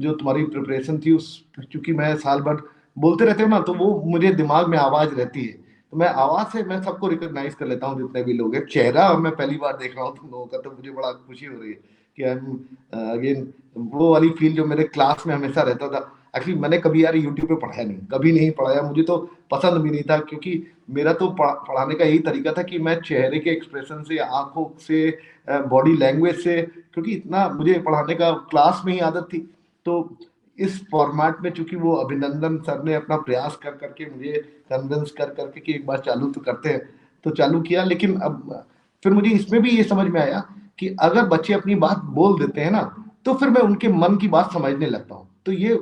जो तुम्हारी प्रिपरेशन थी उस, क्योंकि मैं साल भर बोलते रहते हो ना, तो वो मुझे दिमाग में आवाज रहती है, तो मैं आवाज से मैं सबको रिकॉग्नाइज कर लेता हूँ जितने भी लोग हैं। चेहरा मैं पहली बार देख रहा हूँ तुम लोगों का, तो मुझे बड़ा खुशी हो रही है कि अगेन वो वाली फील जो मेरे क्लास में हमेशा रहता था। एक्चुअली मैंने कभी यार यूट्यूब पे पढ़ाया नहीं, कभी नहीं पढ़ाया, मुझे तो पसंद भी नहीं था, क्योंकि मेरा तो पढ़ाने का यही तरीका था कि मैं चेहरे के एक्सप्रेशन से, आंखों से, बॉडी लैंग्वेज से, क्योंकि इतना मुझे पढ़ाने का क्लास में ही आदत थी। तो इस फॉर्मेट में चूंकि वो अभिनंदन सर ने अपना प्रयास कर करके मुझे कन्विंस कर करके कि एक बार चालू तो करते हैं, तो चालू किया। लेकिन अब फिर मुझे इसमें भी ये समझ में आया कि अगर बच्चे अपनी बात बोल देते हैं ना, तो फिर मैं उनके मन की बात समझने लगता हूँ। तो ये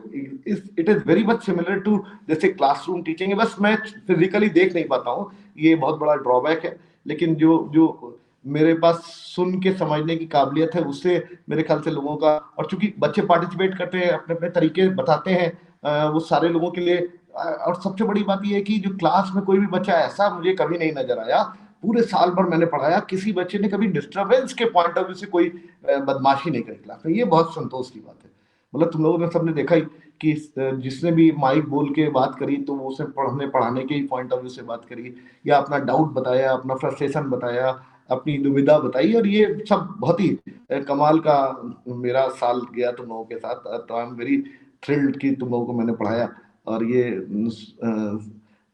it is very much similar to जैसे क्लासरूम टीचिंग है, बस मैं फिजिकली देख नहीं पाता हूँ, ये बहुत बड़ा ड्रॉबैक है। लेकिन जो मेरे पास सुन के समझने की काबिलियत है, उससे मेरे ख्याल से लोगों का, और चूंकि बच्चे पार्टिसिपेट करते हैं, अपने अपने तरीके बताते हैं, वो सारे लोगों के लिए। और सबसे बड़ी बात यह है कि जो क्लास में कोई भी बच्चा ऐसा मुझे कभी नहीं नजर आया, पूरे साल भर मैंने पढ़ाया, किसी बच्चे ने कभी डिस्टरबेंस के पॉइंट ऑफ व्यू से कोई बदमाशी नहीं करी क्लास में। ये बहुत संतोष की बात है। मतलब तुम लोगों ने सबने देखा ही कि जिसने भी माइक बोल के बात करी, तो वो उसने पढ़ाने के ही पॉइंट ऑफ व्यू से बात करी, या अपना डाउट बताया, अपना फ्रस्ट्रेशन बताया, अपनी दुविधा बताई, और ये सब बहुत ही कमाल का मेरा साल गया तुम लोगों के साथ। तो आई एम वेरी थ्रिल्ड कि तुम लोगों को मैंने पढ़ाया, और ये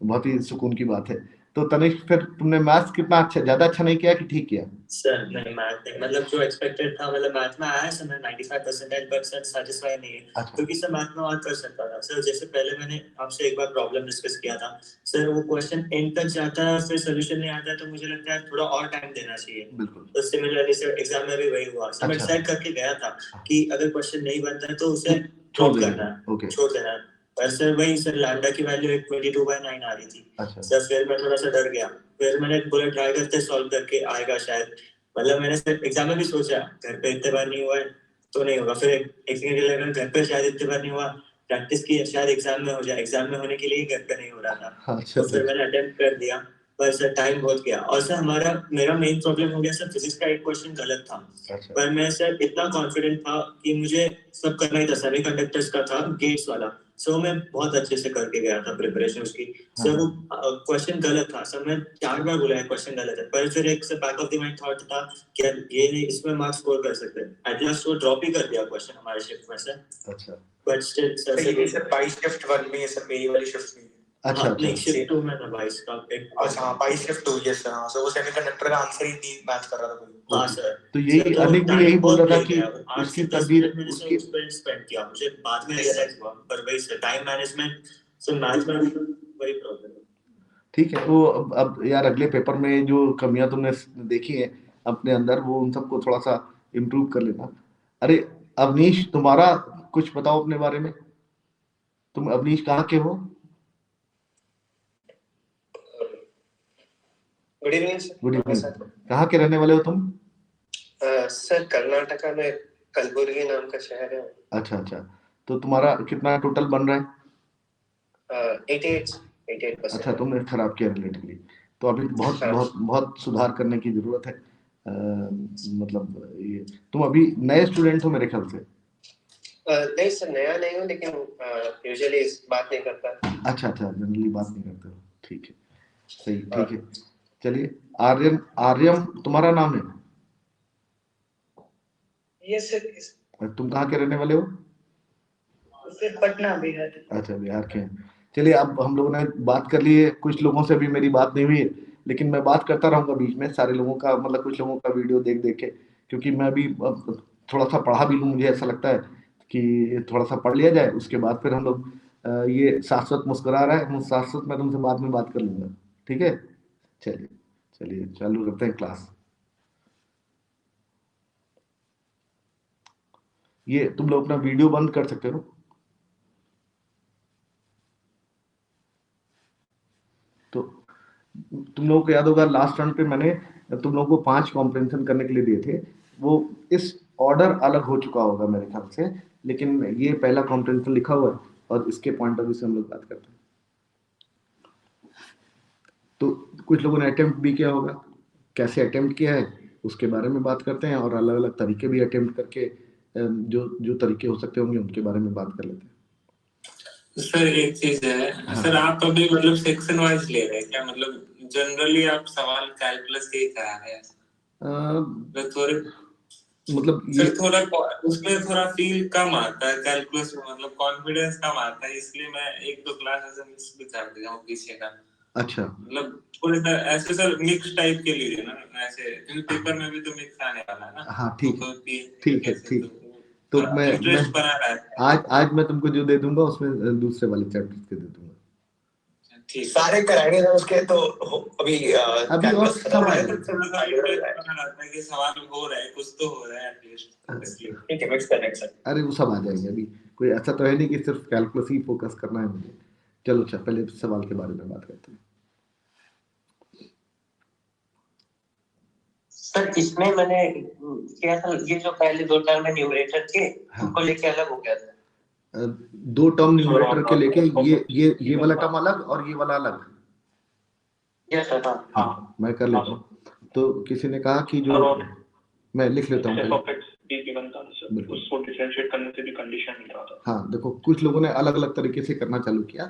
बहुत ही सुकून की बात है। तो तनिष्क, फिर तुमने मैथ्स कितना अच्छा, ज्यादा अच्छा नहीं किया कि ठीक किया? सर नहीं, मैथ नहीं, मतलब जो एक्सपेक्टेड था, मतलब मैथ में आया सर 95%, बट सर सेटिस्फाई नहीं है, क्योंकि सर मैथ में और कर सकता था सर। जैसे पहले मैंने आपसे एक बार प्रॉब्लम डिस्कस किया था सर, वो क्वेश्चन एंड तक जाता है फिर सोल्यूशन नहीं आता है, तो मुझे लगता है थोड़ा और टाइम देना चाहिए। बिल्कुल। तो सिमिलरली सर एग्जाम में भी वही हुआ सर। मैं डिसाइड करके गया था कि अगर क्वेश्चन नहीं बनता है तो उसे ड्रॉप करना है, छोड़ देना है। पर सर वही सर लैम्डा की वैल्यू 22/9 आ रही थी। सर फिर मैं थोड़ा सा डर गया, फिर मैंने बोला ट्राई करते सॉल्व करके आएगा शायद। मतलब मैंने सर एग्जाम में भी सोचा घर पे इतने बार नहीं हुआ है तो नहीं होगा, फिर एक घर पे शायद इतने बार नहीं हुआ, प्रैक्टिस की शायद एग्जाम में हो जाए, एग्जाम में होने के लिए घर पे नहीं हो रहा था। तो फिर मैंने अटेम्प्ट कर दिया, पर सर टाइम बहुत गया। और सर मेरा मेन प्रॉब्लम हो गया सर, फिजिक्स का एक क्वेश्चन गलत था। पर मैं सर इतना कॉन्फिडेंट था कि मुझे सब करना ही था, सेमीकंडक्टर्स का था, गेट्स वाला। सो मैं बहुत अच्छे से करके गया था प्रिपरेशन उसकी। सर वो क्वेश्चन गलत था सर, मैं 4 बार बोला है क्वेश्चन गलत है, पर फिर एक से back of the mind thought था कि ये नहीं, इसमें मार्क्स स्कोर कर सकते हैं। एट लास्ट वो ड्रॉप ही कर दिया क्वेश्चन हमारे शिफ्ट में से। अच्छा। बट स्टिल सर ये सर 22 शिफ्ट 1 में है सर, मेरी वाली शिफ्ट में। अच्छा नहीं, शिफ्ट 2 में था 22 का एक। अच्छा हाँ 22 शिफ्ट 2 यस सर। हाँ सर वो सेमीकंडक्टर का आंसर ही नहीं मैच कर रहा था कोई। हाँ सर। तो यही अनिक भी यही बोल रहा था कि उसकी तकदीर उसकी स्पेंड किया, मुझे बाद में रियलाइज हुआ, पर वही sir time management so math में वही प्रॉब्लम है। ठीक है, वो अब यार अगले पेपर में जो कमियां तुमने देखी है अपने अंदर, वो उन सबको थोड़ा सा इम्प्रूव कर लेना। अरे अवनीश, तुम्हारा कुछ बताओ अपने बारे में। तुम अवनीश कहाँ के हो? Good evening sir. Good evening. कहाँ के रहने वाले हो तुम? सर कर्नाटका में कलबुर्गी नाम का शहर है। अच्छा अच्छा, तो तुम्हारा कितना टोटल बन रहा है? 88%। अच्छा, तुमने खराब किया रिलेटिवली, तो अभी बहुत बहुत बहुत सुधार करने की जरूरत है। मतलब ये तुम अभी नए स्टूडेंट हो मेरे ख्याल से। नहीं सर, नया नहीं हूँ, लेकिन यूजुअली बात नहीं करता। अच्छा अच्छा, जनरली बात नहीं करते हो, ठीक है, सही, ठीक है। चलिए, आर्यन, आर्यम तुम्हारा नाम है? Yes sir. तुम कहाँ के रहने वाले हो? सर पटना, बिहार। अच्छा, बिहार के हैं। चलिए, अब हम लोगों ने बात कर ली है, कुछ लोगों से भी मेरी बात नहीं हुई है, लेकिन मैं बात करता रहूंगा बीच में सारे लोगों का, मतलब कुछ लोगों का वीडियो देख देख के, क्योंकि मैं भी थोड़ा सा पढ़ा भी लूँ, मुझे ऐसा लगता है कि थोड़ा सा पढ़ लिया जाए, उसके बाद फिर हम लोग ये शाश्वत मुस्कुरा रहा है, शाश्वत मैं तुमसे बाद में बात कर लूंगा, ठीक है? चलिए चलिए, चालू करते हैं क्लास। ये तुम लोग अपना वीडियो बंद कर सकते हो। तो तुम लोगों को याद होगा लास्ट रन पे मैंने तुम लोगों को 5 कॉम्प्रिहेंशन करने के लिए दिए थे, वो इस ऑर्डर अलग हो चुका होगा मेरे ख्याल से, लेकिन ये पहला कॉम्प्रिहेंशन लिखा हुआ है और इसके पॉइंट ऑफ व्यू से हम लोग बात करते हैं। तो कुछ लोगों ने अटेम्प्ट भी किया होगा, कैसे अटेम्प्ट किया है उसके बारे में बात करते हैं, और अलग अलग तरीके भी अटेम्प्ट करके जो जो तरीके हो सकते होंगे उनके बारे में बात कर लेते हैं। सर एक चीज है, हाँ। सर आप अभी मतलब सेक्शन वाइज ले रहे हैं क्या? मतलब जनरली आप सवाल कैलकुलस के ही करा रहे हैं? थोड़े मतलब सर थोड़ा उसमें थोड़ा फील कम आता है कैलकुलस में, मतलब कॉन्फिडेंस कम आता है, इसलिए मैं एक दो क्लास ऐसे मिस भी कर दिया हूँ पीछे का। अच्छा, मतलब थोड़े सा ऐसे सर मिक्स टाइप के लिए ना, ऐसे पेपर में भी तो मिक्स आने वाला है ना। हाँ ठीक है, ठीक है, ठीक। तो मैं आज मैं तुमको जो दे दूंगा उसमें दूसरे वाले चैप्टर के दे दूंगा। सारे कराएंगे सर उसके, तो अभी और सवाल हो रहा है, कुछ तो हो रहा है एटलीस्ट, ठीक है, मिक्स करेंगे सर। अरे वो सब आ जाएंगे, अभी कोई ऐसा तो है नहीं कि सिर्फ कैलकुलस ही फोकस करना है मुझे। चलो अच्छा, पहले सवाल के बारे में बात करते हैं। सर इसमें मैंने क्या था, ये जो पहले 2 टर्म है न्यूमरेटर के, उनको लेके अलग हो गया था। 2 टर्म न्यूमरेटर के लेके ये वाला टर्म अलग और ये वाला अलग। Yes sir. हाँ, मैं कर लेता हूँ। तो किसी ने कहा कि जो मैं लिख लेता हूँ उसको डिफरेंशिएट करने से भी कंडीशन नहीं रहा था। हाँ, देखो कुछ लोगों ने अलग अलग तरीके से करना चालू किया।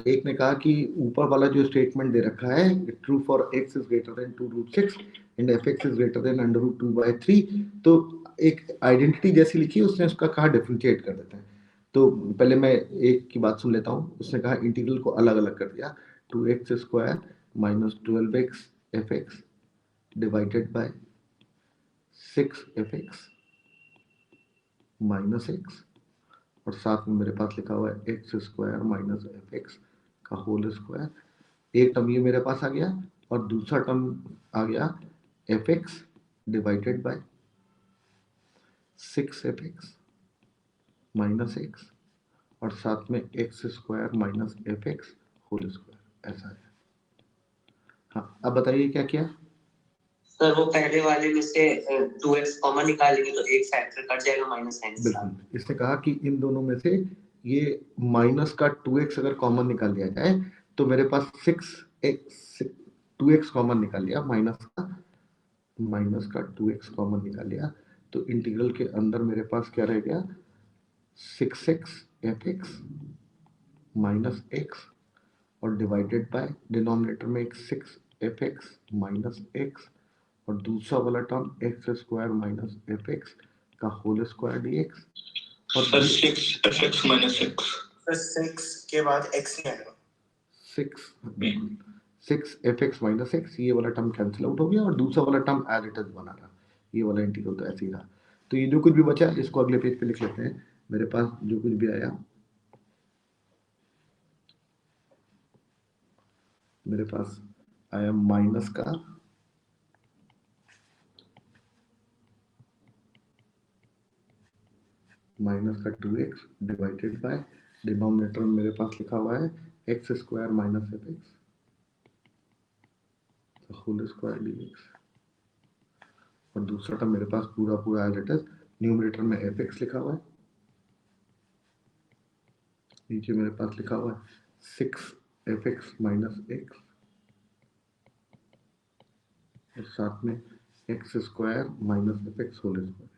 एक ने कहा कि ऊपर वाला जो स्टेटमेंट दे रखा है, true for x is greater than 2√6 and fx is greater than √2/3, तो एक आइडेंटिटी जैसी लिखी, उसने उसका कहा डिफरेंशिएट कर देते हैं। तो पहले मैं एक की बात सुन लेता हूँ। उसने कहा इंटीग्रल को अलग अलग कर दिया, 2x² minus 12x fx divided by 6fx माइनस x, और साथ में मेरे पास लिखा हुआ है x² माइनस fx का होल स्क्वायर। एक टर्म ये मेरे पास आ गया और दूसरा टर्म आ गया fx डिवाइडेड बाय 6fx माइनस x, और साथ में x² minus fx whole square, ऐसा है। हाँ, अब बताइए क्या किया? सर वो पहले वाले में से 2x कॉमन निकालेंगे तो एक फैक्टर कट जाएगा माइनस साइन। बिल्कुल, इसने कहा कि इन दोनों में से ये माइनस का 2x अगर कॉमन निकाल लिया जाए तो मेरे पास 2x कॉमन निकाल लिया, माइनस का 2x कॉमन निकाल लिया, तो इंटीग्रल के अंदर मेरे पास क्या रह गया, 6x fx माइनस x, और डिवाइडेड बाय डिनोमिनेटर में एक 6fx माइनस x, और दूसरा वाला टर्म x² माइनस fx का होल स्क्वायर dx, और 6fx माइनस x। सर 6 के बाद x ही आएगा। 6fx माइनस x, ये वाला टर्म कैंसिल आउट हो गया और दूसरा वाला टर्म एज इट इज बना रहा, ये वाला इंटीग्रल तो ऐसे ही रहा। तो ये जो कुछ भी बचा इसको अगले पेज पे लिख लेते हैं। मेरे पास जो कुछ भी आया, मेरे पास आया माइनस का माइनस का 2x डिवाइडेड बाय डिनोमिनेटर में मेरे पास लिखा हुआ है x² minus fx whole square dx, और दूसरा टर्म मेरे पास पूरा पूरा एज इट इज न्यूमरेटर में fx लिखा हुआ है, नीचे मेरे पास लिखा हुआ है 6fx माइनस x और साथ में x square minus fx whole square.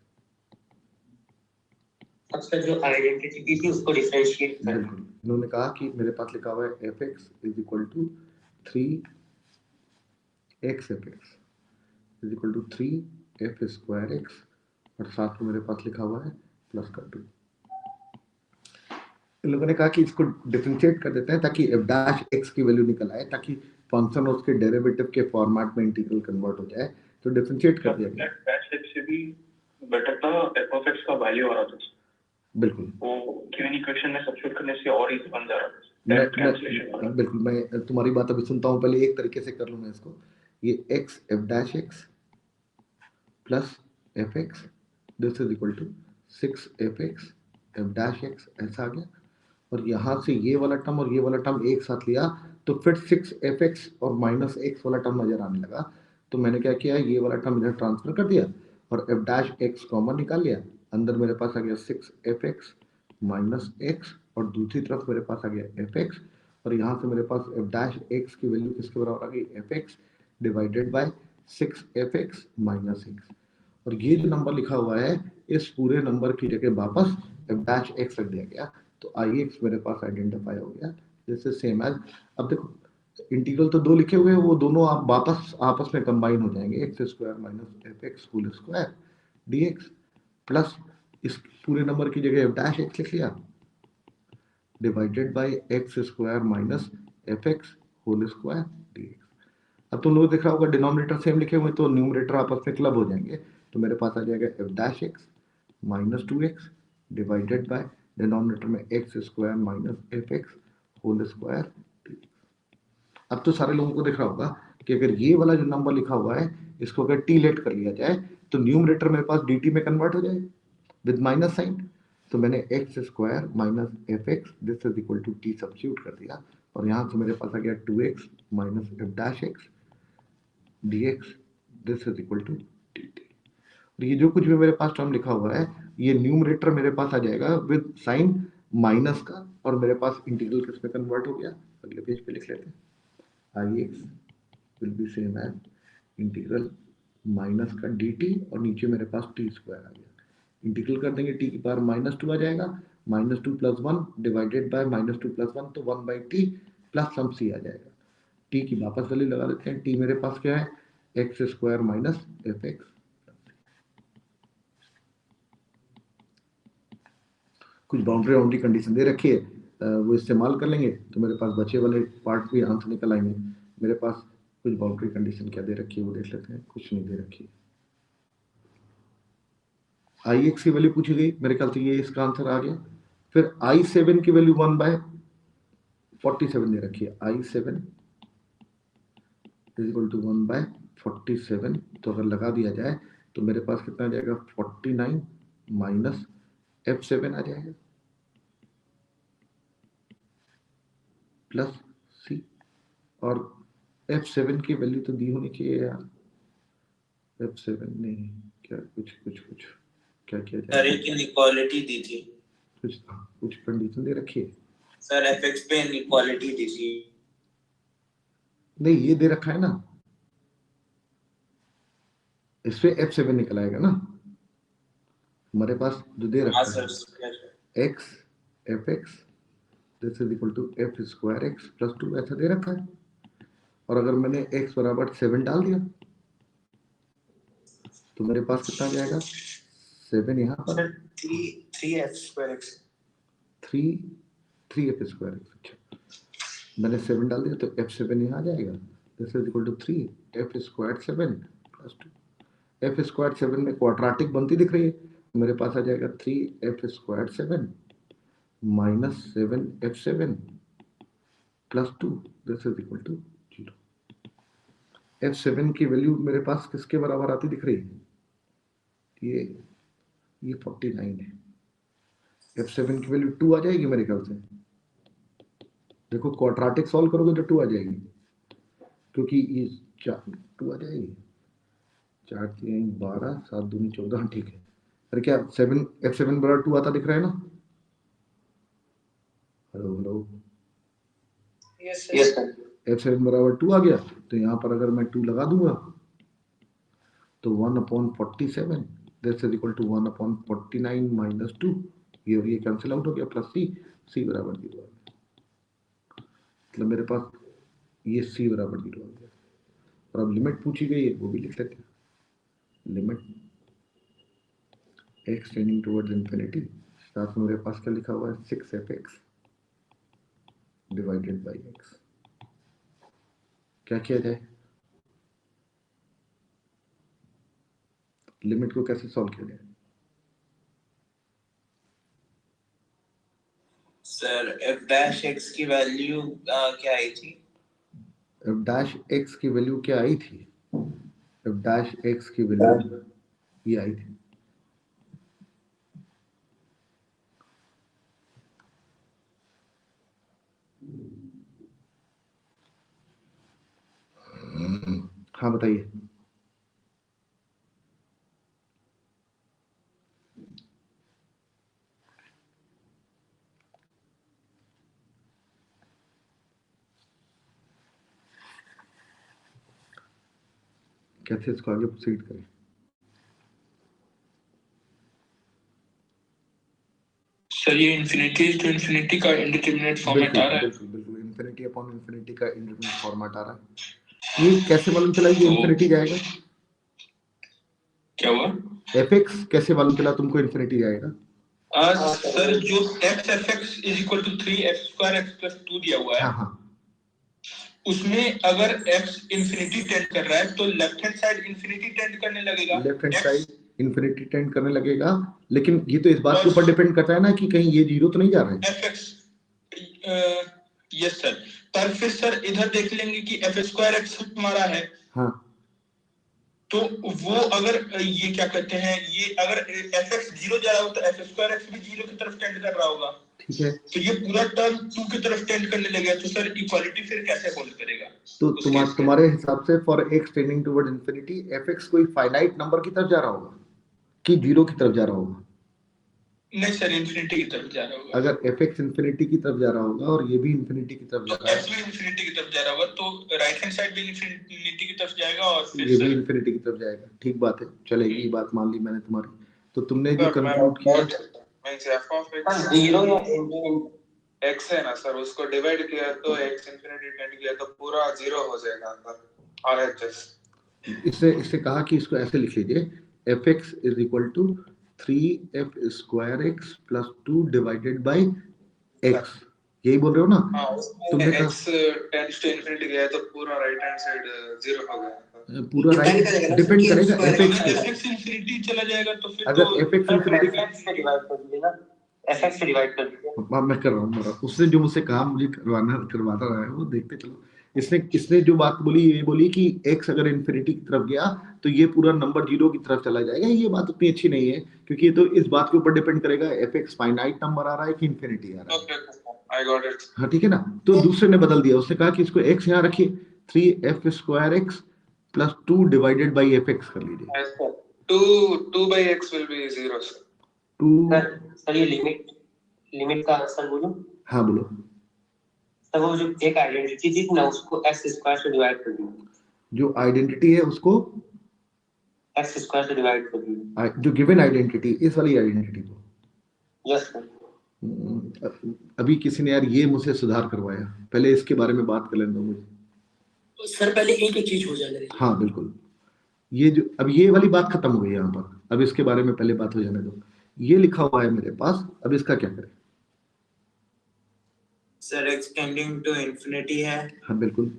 सबसे जो आइडेंटिटी थी उसको डिफरेंशिएट करना। बिल्कुल, इन्होंने कहा कि मेरे पास लिखा हुआ है fx is equal to 3x fx is equal to 3f square x और साथ में मेरे पास लिखा हुआ है प्लस का 2। इन लोगों ने कहा कि इसको डिफरेंशिएट कर देते हैं ताकि f डैश x की वैल्यू निकल आए, ताकि फंक्शन और उसके डेरिवेटिव के फॉर्मेट में इंटीग्रल कन्वर्ट हो जाए, तो डिफरेंशिएट कर दिया गया। डैश x से भी बेटर था f ऑफ x का वैल्यू आ रहा था। बिल्कुल, वो गिवन इक्वेशन में सब्स्टिट्यूट करने से और इजी बन जा रहा था। बिल्कुल, मैं तुम्हारी बात अभी सुनता हूँ, पहले एक तरीके से कर लूँ मैं इसको। ये x f dash x plus fx this is equal to 6fx f dash x ऐसा आ गया, और यहाँ से ये वाला टर्म और ये वाला टर्म एक साथ लिया तो फिर 6fx और माइनस x वाला टर्म नजर आने लगा। तो मैंने क्या किया, ये वाला टर्म इधर ट्रांसफर कर दिया और f डैश x कॉमन निकाल लिया। अंदर मेरे पास आ गया 6fx माइनस x और दूसरी तरफ मेरे पास आ गया fx, और यहाँ से मेरे पास f डैश x की वैल्यू किसके बराबर आ गई, fx डिवाइडेड बाय 6fx माइनस x। और ये जो नंबर लिखा हुआ है इस पूरे नंबर की जगह वापस f डैश x रख दिया गया, तो ix मेरे पास आइडेंटिफाई हो गया। दिस इज सेम एज, अब देखो इंटीग्रल तो दो लिखे हुए हैं, वो दोनों आप वापस आपस में कंबाइन हो जाएंगे, x square minus fx whole square dx plus इस पूरे नंबर की जगह f डैश x लिख लिया divided by x square minus fx whole square dx। अब तुम लोग देख रहा होगा डिनोमिनेटर सेम लिखे हुए तो न्यूमरेटर आपस में क्लब हो जाएंगे, तो मेरे पास आ जाएगा f dash x minus 2x divided by denominator में x square minus fx whole square dx। अब तो सारे लोगों को दिख रहा होगा कि अगर ये वाला जो नंबर लिखा हुआ है इसको अगर t लेट कर लिया जाए तो न्यूमरेटर मेरे पास dt में कन्वर्ट हो जाए विद माइनस साइन। तो मैंने x square minus fx this is equal to t substitute कर दिया, और यहाँ से मेरे पास आ गया 2x minus f dash x dx this is equal to dt। और ये जो कुछ भी मेरे पास टर्म लिखा हुआ है ये न्यूमरेटर मेरे पास आ जाएगा विद साइन माइनस का, और मेरे पास इंटीग्रल किस में कन्वर्ट हो गया, अगले पेज पे लिख लेते हैं। ix will be same as integral minus का dt और नीचे मेरे पास t स्क्वायर आ गया, इंटीग्रल कर देंगे t की पावर माइनस 2 आ जाएगा, minus 2 plus 1 divided by minus 2 plus 1 तो 1 by t plus some c आ जाएगा। t की वापस वैल्यू लगा देते हैं, t मेरे पास क्या है x स्क्वायर माइनस fx। कुछ बाउंड्री कंडीशन दे रखी है, वो इस्तेमाल कर लेंगे तो मेरे पास बचे वाले पार्ट भी आंसर निकल आएंगे। मेरे पास कुछ बाउंड्री कंडीशन क्या दे रखी है वो देख लेते हैं, कुछ नहीं दे रखी है। ix की वैल्यू पूछी गई, मेरे ख्याल से ये इसका आंसर आ गया। फिर i7 की वैल्यू 1/47 दे रखी है, i7 इज इक्वल टू 1/47, तो अगर लगा दिया जाए तो मेरे पास कितना आ जाएगा 49 माइनस f7 आ जाएगा प्लस c, और f7 की वैल्यू तो दी होनी चाहिए यार, f7 नहीं क्या कुछ क्या किया जाए, सर एक इनइक्वालिटी दी थी, कुछ कंडीशन दे रखी है सर fx पे इनइक्वालिटी दी थी। नहीं ये दे रखा है ना, इस पे f7 निकल आएगा ना, हमारे पास जो दे रखा है x fx this is equal to f square x plus 2 ऐसा दे रखा है, और अगर मैंने x बराबर 7 डाल दिया तो मेरे पास कितना आ जाएगा 7 यहाँ पर 3f square x 3f square x। अच्छा मैंने 7 डाल दिया तो f7 यहाँ आ जाएगा, this is equal to 3f square 7 plus 2। f square 7 में क्वाड्रेटिक बनती दिख रही है, मेरे पास आ जाएगा 3f square 7 minus 7f7 plus 2 this is equal to 0। f7 की वैल्यू मेरे पास किसके बराबर आती दिख रही है, ये 49 है, f7 की वैल्यू 2 आ जाएगी मेरे ख्याल से, देखो क्वाड्रेटिक सॉल्व करोगे तो 2 आ जाएगी, क्योंकि ये 2 आ जाएगी, 4 3 12 7 दूनी 14, ठीक है। अरे क्या 7 f7 बराबर 2 आता दिख रहा है ना? Hello yes sir. f7 बराबर 2 आ गया, तो यहाँ पर अगर मैं 2 लगा दूंगा तो 1/47 this is equal to 1/49 minus 2, ये कैंसिल आउट हो गया, प्लस c बराबर 0 आ गया। मतलब मेरे पास ये c बराबर 0 आ गया। और अब लिमिट पूछी गई है, वो भी लिख लेते हैं। Limit x tending towards infinity, साथ में मेरे पास क्या लिखा हुआ है 6f(x) डिवाइडेड बाई x। क्या किया जाए, लिमिट को कैसे सॉल्व किया जाए? सर f डैश x की वैल्यू क्या आई थी? f डैश x की वैल्यू क्या आई थी? f डैश x की वैल्यू ये आई थी, हाँ बताइए। कैसे इसको आगे प्रोसीड करें? सर ये इंफिनिटी टू इंफिनिटी का इंडिटरमिनेट फॉर्मेट आ रहा है। बिल्कुल इंफिनिटी अपॉन इंफिनिटी का इंडिटरमिनेट फॉर्मेट आ रहा है। ये कैसे मालूम चला कि इंफिनिटी जाएगा? क्या हुआ? fx कैसे मालूम चला तुमको इंफिनिटी जाएगा? सर जो x fx is equal to 3x square x plus 2 दिया हुआ है, हाँ, उसमें अगर x इंफिनिटी टेंड कर रहा है तो left hand side infinity tend करने लगेगा। Left hand side infinity tend करने लगेगा, लेकिन ये तो इस बात के ऊपर डिपेंड करता है ना कि कहीं ये 0 तो नहीं जा रहा है। fx यस सर, पर फिर सर इधर देख लेंगे कि f स्क्वायर x हमारा है, हाँ, तो वो अगर ये क्या कहते हैं, ये अगर fx 0 जा रहा हो तो f स्क्वायर x भी 0 की तरफ टेंड कर रहा होगा, ठीक है। तो ये पूरा टर्म 2 की तरफ टेंड करने लगेगा, तो सर इक्वालिटी फिर कैसे होल्ड करेगा? तो तुम्हारे हिसाब से for x tending towards infinity fx कोई फाइनाइट नंबर की तरफ जा रहा होगा कि 0 की तरफ जा रहा होगा? नहीं सर, इंफिनिटी की तरफ जा रहा होगा। अगर fx इंफिनिटी की तरफ जा रहा होगा और ये भी इंफिनिटी की तरफ जा रहा है, f भी इंफिनिटी की तरफ जा रहा होगा, तो राइट हैंड साइड भी इंफिनिटी की तरफ जाएगा और फिर ये भी इंफिनिटी की तरफ जाएगा। ठीक बात है, चलेगी, ये बात मान ली मैंने तुम्हारी। तो तुमने जो कंक्लूड किया मींस f ऑफ x 0 या x है ना सर, उसको डिवाइड किया तो x इंफिनिटी टेंड किया तो पूरा 0 हो जाएगा अंदर RHS। इससे कहा कि इसको ऐसे लिख लीजिए fx is equal to 3f square x plus 2 divided by x, यही बोल रहे हो ना? तुमने कहा x टेंड्स टू इंफिनिटी गया तो पूरा राइट हैंड साइड 0 हो गया। पूरा राइट डिपेंड करेगा fx पे। fx इंफिनिटी चला जाएगा तो फिर अगर fx इंफिनिटी से डिवाइड कर दीजिए ना, fx से डिवाइड कर दीजिए। मैं कर रहा हूँ, उसने जो मुझसे कहा मुझे करवाता रहा है वो देखते चलो। इसने जो बात बोली, ये बोली कि x अगर इंफिनिटी की तरफ गया तो ये पूरा नंबर 0 की तरफ चला जाएगा। ये बात उतनी अच्छी नहीं है, क्योंकि ये तो इस बात के ऊपर डिपेंड करेगा fx फाइनाइट नंबर आ रहा है कि इंफिनिटी आ रहा है। I got it. हाँ ठीक है ना। तो दूसरे ने बदल दिया, उसने कहा कि इसको x यहाँ रखिए, 3f square x plus 2 divided by fx कर लीजिए। 2 by x will be 0 sir. 2 sir ये लिमिट का आंसर बोलो। हाँ बोलो। सर वो जो एक आइडेंटिटी थी ना, उसको x स्क्वायर से डिवाइड कर दीजिए। जो आइडेंटिटी है उसको x स्क्वायर से डिवाइड कर दीजिए। जो गिवन आइडेंटिटी, इस वाली आइडेंटिटी को। Yes sir. अभी किसी ने यार ये मुझसे सुधार करवाया, पहले इसके बारे में बात कर लेने दो मुझे। सर पहले एक एक चीज हो जाने दो। हाँ बिल्कुल, ये जो अब ये वाली बात खत्म हो गई यहाँ पर, अब इसके बारे में पहले बात हो जाने दो। ये लिखा हुआ है मेरे पास, अब इसका क्या करें? Sir x tending to infinity है। हाँ बिल्कुल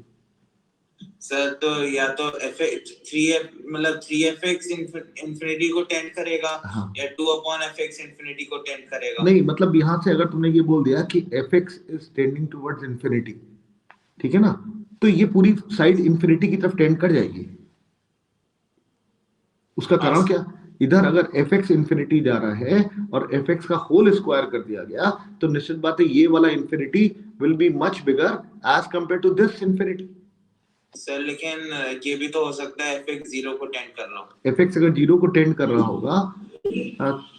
सर, तो या तो f3f मतलब 3fx इंफिनिटी को टेंड करेगा, हाँ। या 2/fx इंफिनिटी को टेंड करेगा। नहीं, मतलब यहाँ से अगर तुमने ये बोल दिया कि fx is tending towards infinity, ठीक है ना, तो ये पूरी साइड इंफिनिटी की तरफ टेंड कर जाएगी। उसका कारण क्या? इधर अगर fx इंफिनिटी जा रहा है और fx का होल स्क्वायर कर दिया गया, तो निश्चित बात है ये वाला infinity will be much bigger as compare to this infinity. Sir लेकिन ये भी तो हो सकता है fx 0 को टेंड कर रहा हो। fx अगर 0 को टेंड कर रहा होगा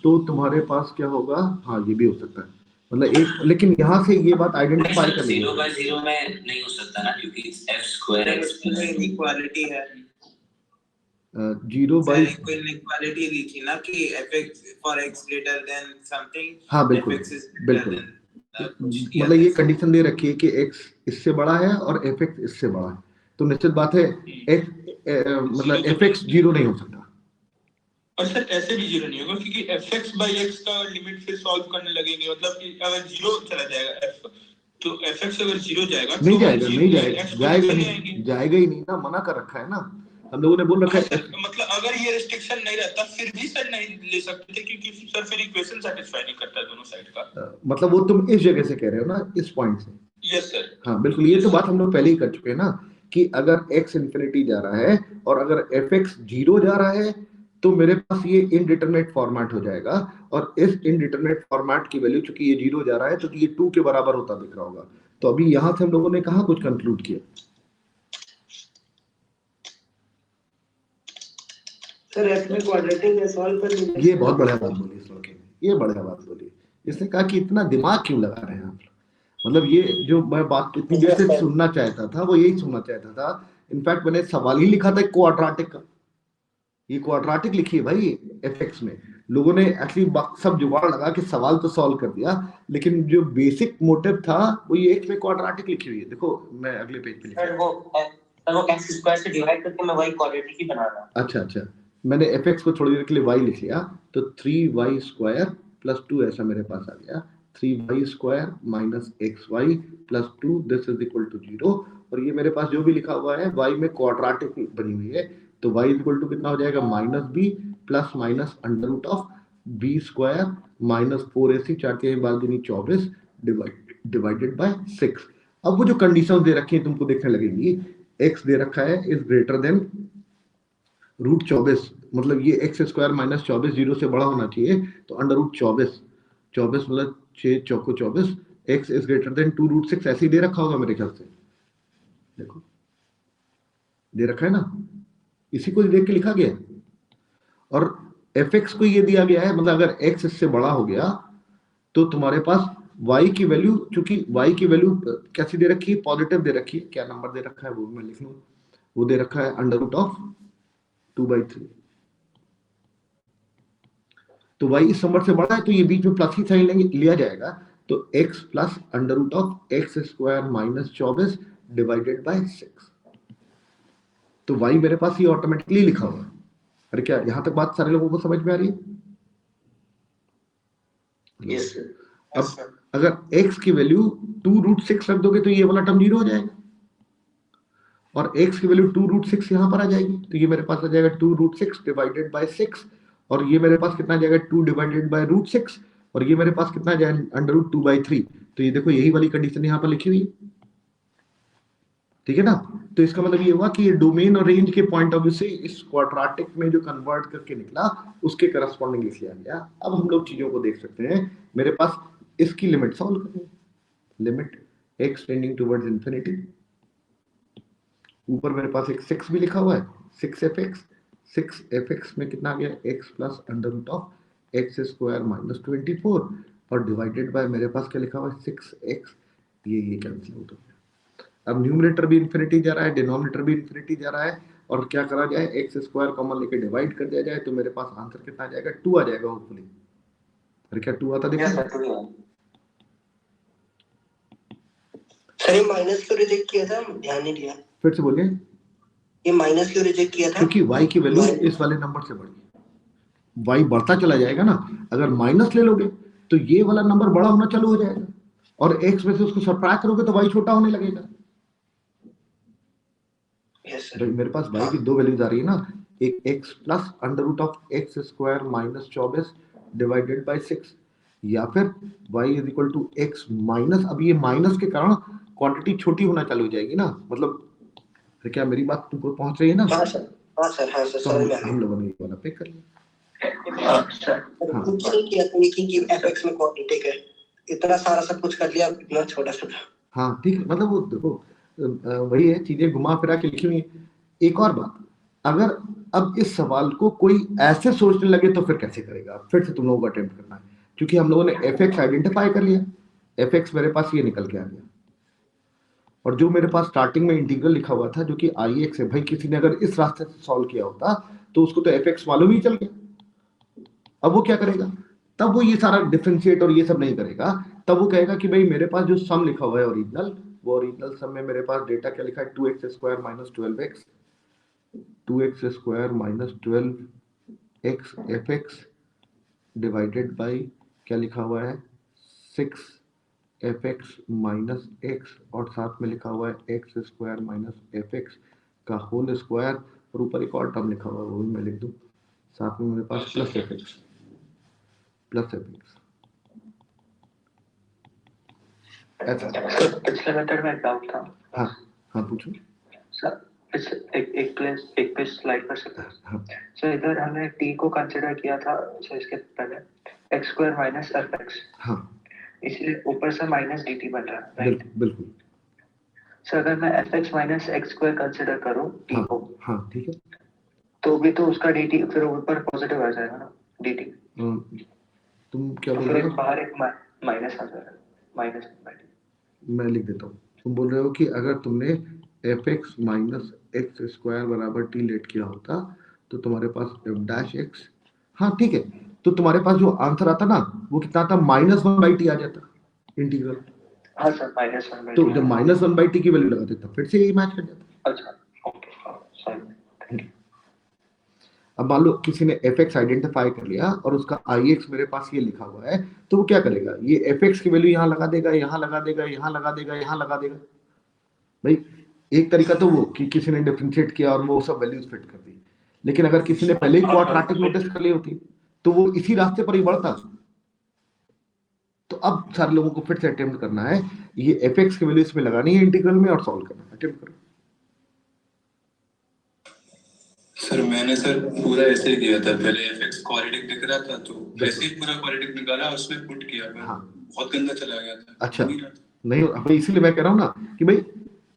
तो तुम्हारे पास क्या होगा, हाँ ये भी हो सकता है, मतलब एक, लेकिन यहाँ से ये बात आइडेंटिफाई कर ली 0/0 में नहीं हो सकता ना, क्योंकि f² इक्वालिटी है। 0/, इक्वालिटी लिखी ना कि fx for x greater than something, हाँ बिल्कुल fx is greater बिल्कुल, than मतलब ये कंडीशन दे रखी है कि x इससे बड़ा है और fx इससे बड़ा है, तो निश्चित बात है मतलब fx 0 नहीं हो सकता। और सर ऐसे भी 0 नहीं होगा क्योंकि fx/x का लिमिट फिर सॉल्व करने लगेंगे, मतलब कि अगर 0 चला जाएगा f तो fx अगर 0 जाएगा नहीं तो जाएगा, नहीं जाएगा ही नहीं ना, मना कर रखा है ना हम लोगों ने, बोल रखा है मतलब अगर ये रिस्ट्रिक्शन नहीं रहता फिर भी सर नहीं ले सकते थे, क्योंकि सर फिर इक्वेशन सेटिस्फाई नहीं करता दोनों साइड का। मतलब वो तुम इस जगह से कह रहे हो ना, इस पॉइंट से। यस सर, हाँ बिल्कुल, ये तो बात हम लोग पहले ही कर चुके हैं ना कि अगर x इंफिनिटी जा रहा है और अगर fx 0 जा रहा है तो मेरे पास ये इनडिटरमिनेट फॉर्मेट हो जाएगा, और इस इनडिटरमिनेट फॉर्मेट की वैल्यू चूंकि ये 0 जा रहा है तो ये 2 के बराबर होता दिख रहा होगा। तो अभी यहां से हम लोगों ने कहा कुछ कंक्लूड किया। सर f में क्वाड्रेटिक है, सॉल्व कर लीजिए। ये बहुत बढ़िया बात बोली इस लड़के ने, ये बढ़िया बात बोली। इसने कहा कि इतना दिमाग क्यों लगा रहे हैं आप, मतलब ये जो मैं बात इतनी देर से सुनना चाहता था वो यही सुनना चाहता था। इनफैक्ट मैंने सवाल ही लिखा था क्वाड्रेटिक का, ये क्वाड्रेटिक लिखी है भाई fx में। लोगों ने एक्चुअली सब जुगाड़ लगा कि सवाल तो सॉल्व कर दिया, लेकिन जो बेसिक मोटिव था वो ये x में क्वाड्रेटिक लिखी हुई है। देखो मैं अगले पेज पे लिखा, वो x² से डिवाइड करके मैं वही क्वाड्रेटिक ही बना रहा हूं। अच्छा, मैंने fx को थोड़ी देर के लिए y लिख लिया, तो 3y² + 2 ऐसा मेरे पास आ गया, 3y² - xy + 2 this is equal to 0। और ये मेरे पास जो भी लिखा हुआ है y में क्वाड्रेटिक बनी हुई है, तो y इक्वल टू कितना हो जाएगा, -b ± √b² - 4ac 4 के बाद 24 डिवाइडेड बाय 6। अब वो जो कंडीशन दे रखी है तुमको देखने लगेंगी, x दे रखा है इज ग्रेटर देन √24, मतलब ये x² - 24 0 से बड़ा होना चाहिए, तो √24 मतलब 6 चौको 24, x इज ग्रेटर देन 2√6 ऐसे ही दे रखा होगा मेरे ख्याल से। देखो दे रखा है ना, इसी को देख के लिखा गया। और fx को ये दिया गया है, मतलब अगर x इससे बड़ा हो गया तो तुम्हारे पास y की वैल्यू, चूंकि y की वैल्यू कैसी दे रखी है, पॉजिटिव दे रखी है। क्या नंबर दे रखा है वो मैं लिख लूं, वो दे रखा है √2/3। तो y इस नंबर से बड़ा है तो ये बीच में प्लस ही साइन लिया जाएगा, तो x + √x² - 24 डिवाइडेड बाय 6। तो y मेरे पास ये ऑटोमेटिकली लिखा हुआ है। अरे क्या यहाँ तक बात सारे लोगों को समझ में आ रही है? Yes sir. अब अगर x की वैल्यू 2√6 रख दोगे तो ये वाला टर्म 0 हो जाएगा, और x की वैल्यू 2√6 यहाँ पर आ जाएगी, तो ये मेरे पास आ जाएगा 2√6 डिवाइडेड बाय 6, और ये मेरे पास कितना आ जाएगा 2 डिवाइडेड बाय √6, और ये मेरे पास कितना आ जाएगा √2/3। तो ये देखो यही वाली कंडीशन यहाँ पर लिखी हुई है, ठीक है ना। तो इसका मतलब ये हुआ कि ये डोमेन और रेंज के पॉइंट ऑफ व्यू से इस क्वाड्रेटिक में जो कन्वर्ट करके निकला उसके करस्पॉन्डिंग लिख लिया गया। अब हम लोग चीजों को देख सकते हैं। मेरे पास इसकी लिमिट सॉल्व करें, limit x tending towards infinity, ऊपर मेरे पास एक 6 भी लिखा हुआ है, 6fx में कितना आ गया, x + √x² - 24, और डिवाइडेड बाय मेरे पास क्या लिखा हुआ है 6x, ये कैंसिल हो गया। अब न्यूमरेटर भी इंफिनिटी जा रहा है, डिनोमिनेटर भी इंफिनिटी जा रहा है, और क्या करा जाए, x² कॉमन लेके डिवाइड कर दिया जाए, तो मेरे पास आंसर कितना आ जाएगा, 2 आ जाएगा होपफुली। अरे क्या 2 आता देखो, सर ये माइनस क्यों रिजेक्ट किया था, ध्यान नहीं दिया, फिर से बोलिए। ये माइनस क्यों रिजेक्ट किया था? क्योंकि y की वैल्यू इस वाले नंबर से बढ़ी, y बढ़ता चला जाएगा ना। अगर माइनस ले लोगे तो ये वाला नंबर बड़ा होना चालू हो जाएगा, और x में से उसको सबट्रैक्ट करोगे तो y छोटा होने लगेगा। तो मेरे पास y की 2 वैल्यूज आ रही है ना, एक x + √x² - 24 डिवाइडेड बाय 6, या फिर y = x माइनस, अब ये माइनस के कारण क्वांटिटी छोटी होना चालू हो जाएगी ना, मतलब क्या मेरी बात तुमको पहुंच रही है ना? हाँ सर, तो हम लोगों ने ये वाला पे कर लिया। किया कि fx में क्वाड्रेटिक है, इतना सारा सब कुछ कर लिया, इतना छोटा सा। हाँ ठीक है, मतलब वो देखो वही है, चीजें घुमा फिरा के लिखी हुई है। एक और बात, अगर अब इस सवाल को कोई ऐसे सोचने लगे तो फिर कैसे करेगा? फिर से तुम लोगों को अटेम्प्ट करना है, क्योंकि हम लोगों ने fx आइडेंटिफाई कर लिया, fx मेरे पास ये निकल के आ गया, और जो मेरे पास स्टार्टिंग में इंटीग्रल लिखा हुआ था जो कि ix है, भाई किसी ने अगर इस रास्ते से सॉल्व किया होता तो उसको तो fx मालूम ही चल गया। अब वो क्या करेगा? तब वो ये सारा डिफरेंशिएट और ये सब नहीं करेगा, तब वो कहेगा कि भाई मेरे पास जो सम लिखा हुआ है ओरिजिनल, वो ओरिजिनल सम में मेरे पास डेटा क्या लिखा है, 2x square minus 12x, 2x square minus 12x fx divided by क्या लिखा हुआ है, 6fx माइनस x, और साथ में लिखा हुआ है x स्क्वायर माइनस fx का होल स्क्वायर, और ऊपर एक और टर्म लिखा हुआ है वो भी मैं लिख दूं, साथ में मेरे पास प्लस fx ऐसा। पिछले मेथड में एक डाउट था। हाँ हाँ पूछो सर। एक पे स्लाइड कर सकते हैं? सर इधर हमने t को कंसिडर किया था सर, इसके पहले x स्क्वायर माइनस fx, हाँ इसलिए ऊपर से माइनस dt बन रहा है, राइट? बिल्कुल। सर अगर मैं fx minus x square consider करूं t को, हाँ ठीक है, तो भी तो उसका dt फिर ऊपर पॉजिटिव आ जाएगा ना, dt। तुम क्या बोल रहे हो? बाहर एक माइनस आ जाएगा, माइनस। मैं लिख देता हूँ। तुम बोल रहे हो कि अगर तुमने fx माइनस एक्स स्क्वायर बराबर t लेट किया होता तो तुम्हारे पास f डैश x, हाँ ठीक है, तो तुम्हारे पास जो आंसर आता ना वो कितना आता, -1/t आ जाता इंटीग्रल। हाँ सर, -1/t। तो जब -1/t की वैल्यू लगा देता फिर से यही मैच कर जाता। अच्छा ओके, सॉरी। अब मान लो किसी ने fx आइडेंटिफाई कर लिया और उसका ix मेरे पास ये लिखा हुआ है, तो वो क्या करेगा, ये fx की वैल्यू यहाँ लगा देगा, यहाँ लगा देगा, यहाँ लगा देगा, यहाँ लगा देगा। भाई एक तरीका तो वो कि किसी ने डिफरेंशिएट किया और वो सब वैल्यूज फिट कर दी, लेकिन अगर किसी ने पहले ही क्वाड्रेटिक नोटिस कर ली होती तो वो इसी रास्ते पर ही बढ़ता। तो अब सारे लोगों को फिर से अटेम्प्ट करना है, ये fx की वैल्यू इसमें लगानी है इंटीग्रल में और सॉल्व करना है। अटेम्प्ट करो। सर मैंने सर पूरा ऐसे ही किया था, पहले fx क्वाड्रेटिक दिख रहा था तो वैसे ही पूरा क्वाड्रेटिक निकाला, उसमें पुट किया, हाँ बहुत गंदा चला गया था। अच्छा नहीं, भाई इसीलिए मैं कह रहा हूँ ना कि भाई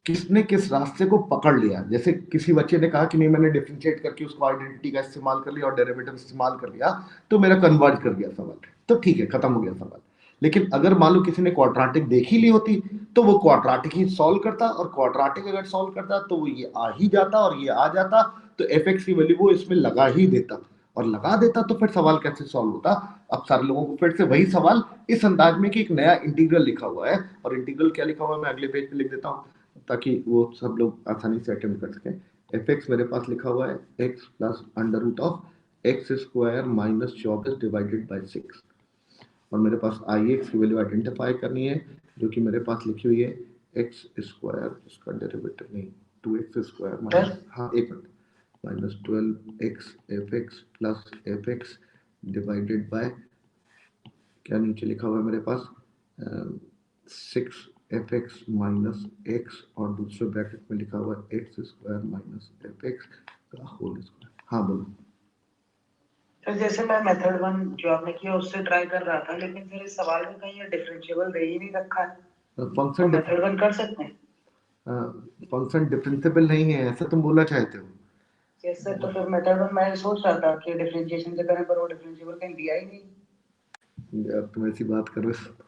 किसने किस रास्ते को पकड़ लिया। जैसे किसी बच्चे ने कहा कि नहीं मैंने डिफरेंशिएट करके उसको आइडेंटिटी का इस्तेमाल कर लिया और डेरिवेटिव इस्तेमाल कर लिया तो मेरा कन्वर्ज कर गया सवाल, तो ठीक है, खत्म हो गया सवाल। लेकिन अगर मान लो किसी ने क्वाड्रेटिक देख ही ली होती तो वो क्वाड्रेटिक ही सॉल्व करता, और क्वाड्रेटिक अगर सॉल्व करता तो वो ये आ ही जाता और ये आ जाता, तो fx की वैल्यू वो इसमें लगा ही देता, और लगा देता तो फिर सवाल कैसे सॉल्व होता। अब सारे लोगों को फिर से वही सवाल इस अंदाज में कि एक नया इंटीग्रल लिखा हुआ है, और इंटीग्रल क्या लिखा हुआ है मैं अगले पेज पे लिख देता हूँ ताकि वो सब लोग आसानी से अटेम्प्ट कर सकें। fx मेरे पास लिखा हुआ है x plus under root of x square minus 24 divided by 6, और मेरे पास ix की वैल्यू आइडेंटिफाई करनी है जो कि मेरे पास लिखी हुई है एक्स स्क्वायर, इसका डेरिवेटिव नहीं 2x स्क्वायर माइनस, हाँ एक minute, minus 12x fx plus fx divided by क्या नीचे लिखा हुआ है मेरे पास 6fx माइनस x, और दूसरे ब्रैकेट में लिखा हुआ है एक्स स्क्वायर माइनस fx का होल स्क्वायर। हाँ बोलो। तो जैसे मैं मेथड 1 जो आपने किया उससे ट्राई कर रहा था, लेकिन फिर इस सवाल में कहीं ये डिफरेंशिएबल दे ही नहीं रखा है, फंक्शन मेथड 1 कर सकते हैं? फंक्शन डिफरेंशिएबल नहीं है ऐसा तुम बोलना चाहते हो? यस सर, तो फिर मेथड 1 मैं सोच रहा था कि डिफरेंशिएशन से करें, पर वो डिफरेंशिएबल कहीं दिया ही नहीं। यार तुम ऐसी बात कर रहे हो,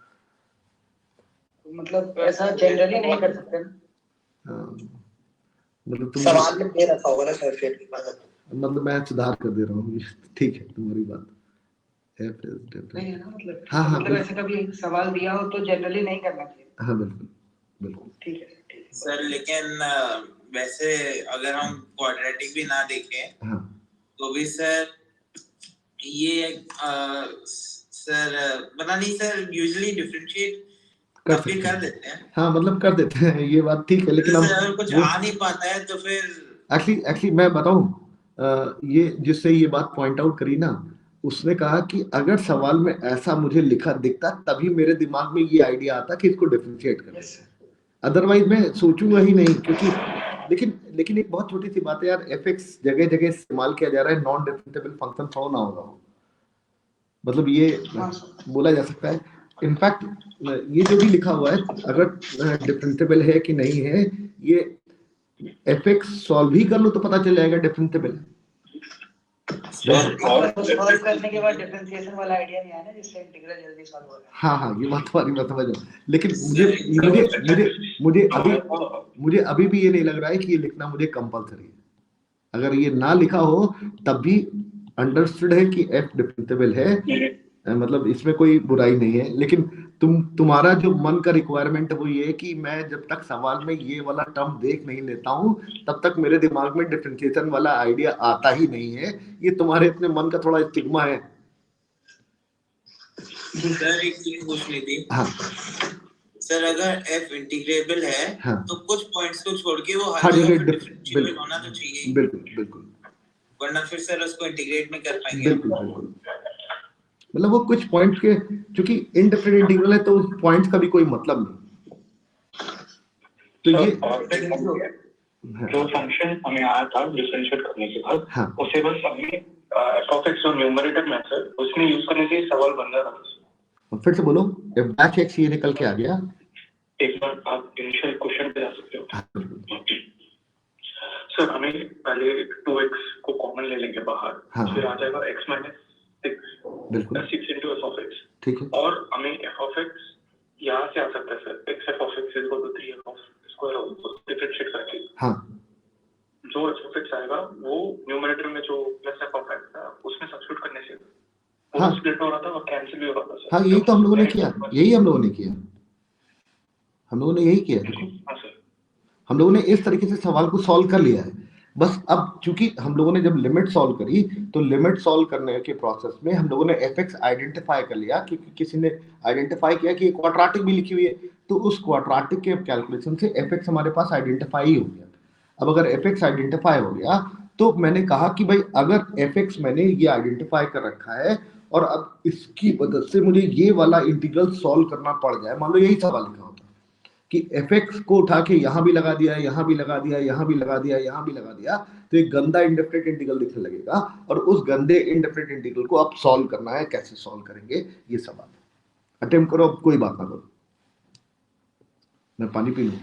मतलब ऐसा जनरली नहीं कर सकते ना। मतलब तुम सवाल में दे रखा होगा ना सर, फिर मतलब मैं सुधार कर दे रहा हूँ, ठीक है तुम्हारी बात नहीं है ना, मतलब हाँ हाँ मतलब ऐसे कभी सवाल दिया हो तो जनरली नहीं करना चाहिए। हाँ बिल्कुल बिल्कुल ठीक है सर। लेकिन वैसे अगर हम क्वाड्रेटिक भी ना देखें हाँ तो भी सर ये सर पता नहीं सर, यूजुअली डिफरेंशिएट कर देते हैं। हाँ मतलब कर देते हैं, ये बात ठीक है, लेकिन अगर कुछ आ नहीं पाता है तो फिर एक्चुअली मैं बताऊं, ये जिससे ये बात पॉइंट आउट करी ना, उसने कहा कि अगर सवाल में ऐसा मुझे लिखा दिखता तभी मेरे दिमाग में ये आइडिया आता कि इसको डिफरेंशिएट करें, अदरवाइज मैं सोचूंगा ही नहीं। क्योंकि लेकिन एक बहुत छोटी सी बात है यार, fx जगह जगह इस्तेमाल किया जा रहा है, नॉन डिफरेंशिएबल फंक्शन थोड़ा ना होगा, मतलब ये बोला जा सकता है। इनफैक्ट ये जो भी लिखा हुआ है अगर डिफरेंशिएबल है कि नहीं है ये fx सॉल्व ही कर लो तो पता चल जाएगा डिफरेंशिएबल है। सॉल्व करने के बाद डिफरेंशिएशन वाला आइडिया नहीं आया ना, जिससे इंटीग्रल जल्दी सॉल्व हो जाए। हाँ, ये बात तुम्हारी मैं समझ रहा हूँ, लेकिन मुझे अभी भी ये नहीं लग रहा है कि ये लिखना मुझे कंपल्सरी है। अगर ये ना लिखा हो तब भी अंडरस्टूड है कि f डिफरेंशिएबल है, मतलब इसमें कोई बुराई नहीं है, लेकिन तुम्हारा जो मन का रिक्वायरमेंट है वो ये है कि मैं जब तक सवाल में ये वाला टर्म देख नहीं लेता हूँ तब तक मेरे दिमाग में डिफरेंशिएशन वाला आइडिया आता ही नहीं है। ये तुम्हारे अपने मन का थोड़ा स्टिग्मा है। सर एक चीज पूछनी थी। हाँ सर, अगर f इंटीग्रेबल है हाँ, तो कुछ पॉइंट्स को छोड़ के वो हर हर जगह जगह डिफरेंशिएबल होना तो चाहिए, बिल्कुल, वरना फिर सर उसको इंटीग्रेट नहीं कर पाएंगे। बिल्कुल। मतलब वो कुछ पॉइंट के, क्योंकि इनडिफरेंट इंटीग्रल है तो उस पॉइंट का भी कोई मतलब नहीं। तो ये जो फंक्शन हमें आया था डिफरेंशिएट करने के बाद, हाँ, उसे बस हमें f(x) जो न्यूमरेटर मेथड उसमें यूज करने से सवाल बन रहा था। फिर से बोलो, f(x) ये निकल के आ गया। एक बार आप इनिशियल क्वेश्चन पे जा सकते हो। सर हमें पहले 2x को कॉमन ले लेंगे बाहर, फिर आ जाएगा x - 6 बिल्कुल 6 into f(x), ठीक है, और हमें f(x) यहाँ से आ सकता है sir, x f(x) = 3f(x²) differentiate करके। हाँ, जो f(x) आएगा वो न्यूमरेटर में जो प्लस f(x) था उसमें सब्स्टिट्यूट करने से वो स्प्लिट हो रहा था और कैंसिल भी हो रहा था सर। हाँ, यही तो हम लोगों ने किया, हम लोगों ने यही किया। देखो हम लोगों ने इस तरीके से सवाल को सॉल्व कर लिया है। बस अब चूंकि हम लोगों ने जब लिमिट सॉल्व करी तो लिमिट सॉल्व करने के प्रोसेस में हम लोगों ने f(x) आइडेंटिफाई कर लिया, क्योंकि किसी ने आइडेंटिफाई किया कि क्वाड्रेटिक भी लिखी हुई है, तो उस क्वाड्रेटिक के कैलकुलेशन से f(x) हमारे पास आइडेंटिफाई हो गया। अब अगर f(x) आइडेंटिफाई हो गया तो मैंने कहा कि भाई अगर f(x) मैंने ये आइडेंटिफाई कर रखा है और अब इसकी मदद से मुझे ये वाला इंटीग्रल सॉल्व करना पड़ जाए, मान लो यही सवाल लिखा होता कि f(x) को उठा के यहाँ भी लगा दिया, यहाँ भी लगा दिया, यहाँ भी लगा दिया, यहाँ भी लगा दिया, तो एक गंदा इंडेफिनिट इंटीग्रल दिखने लगेगा, और उस गंदे इंडेफिनिट इंटीग्रल को अब सॉल्व करना है। कैसे सॉल्व करेंगे ये सवाल अटेम्प्ट करो, अब कोई बात ना करो। मैं पानी पी लूं।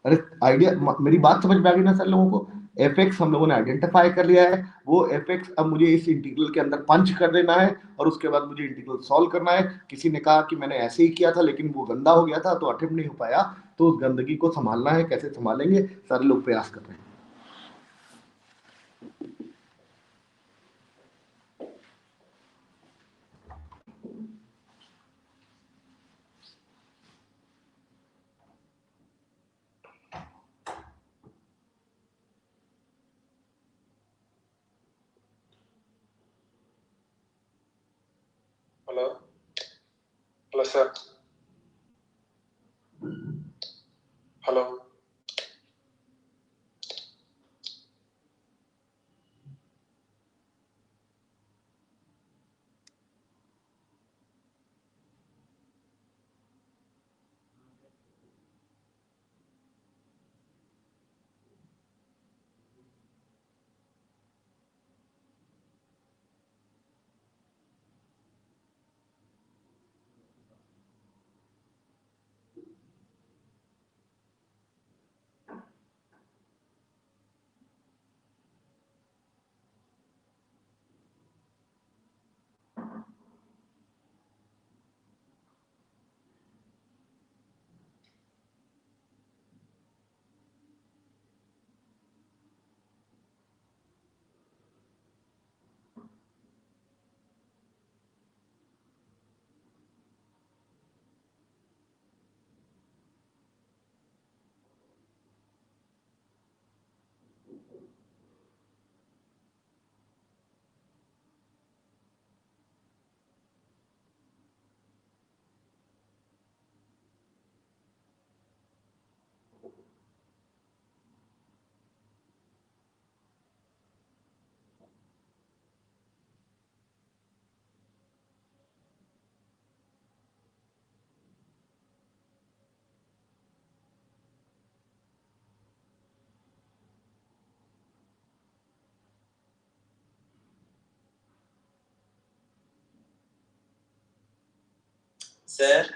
अरे आइडिया, मेरी बात समझ में आ गई ना सर लोगों को? f(x) हम लोगों ने आइडेंटिफाई कर लिया है, वो f(x) अब मुझे इस इंटीग्रल के अंदर पंच कर देना है और उसके बाद मुझे इंटीग्रल सॉल्व करना है। किसी ने कहा कि मैंने ऐसे ही किया था लेकिन वो गंदा हो गया था तो अटेम्प्ट नहीं हो पाया, तो उस गंदगी को संभालना है। कैसे संभालेंगे? सारे लोग प्रयास कर रहे हैं। Hello sir, hello. Sir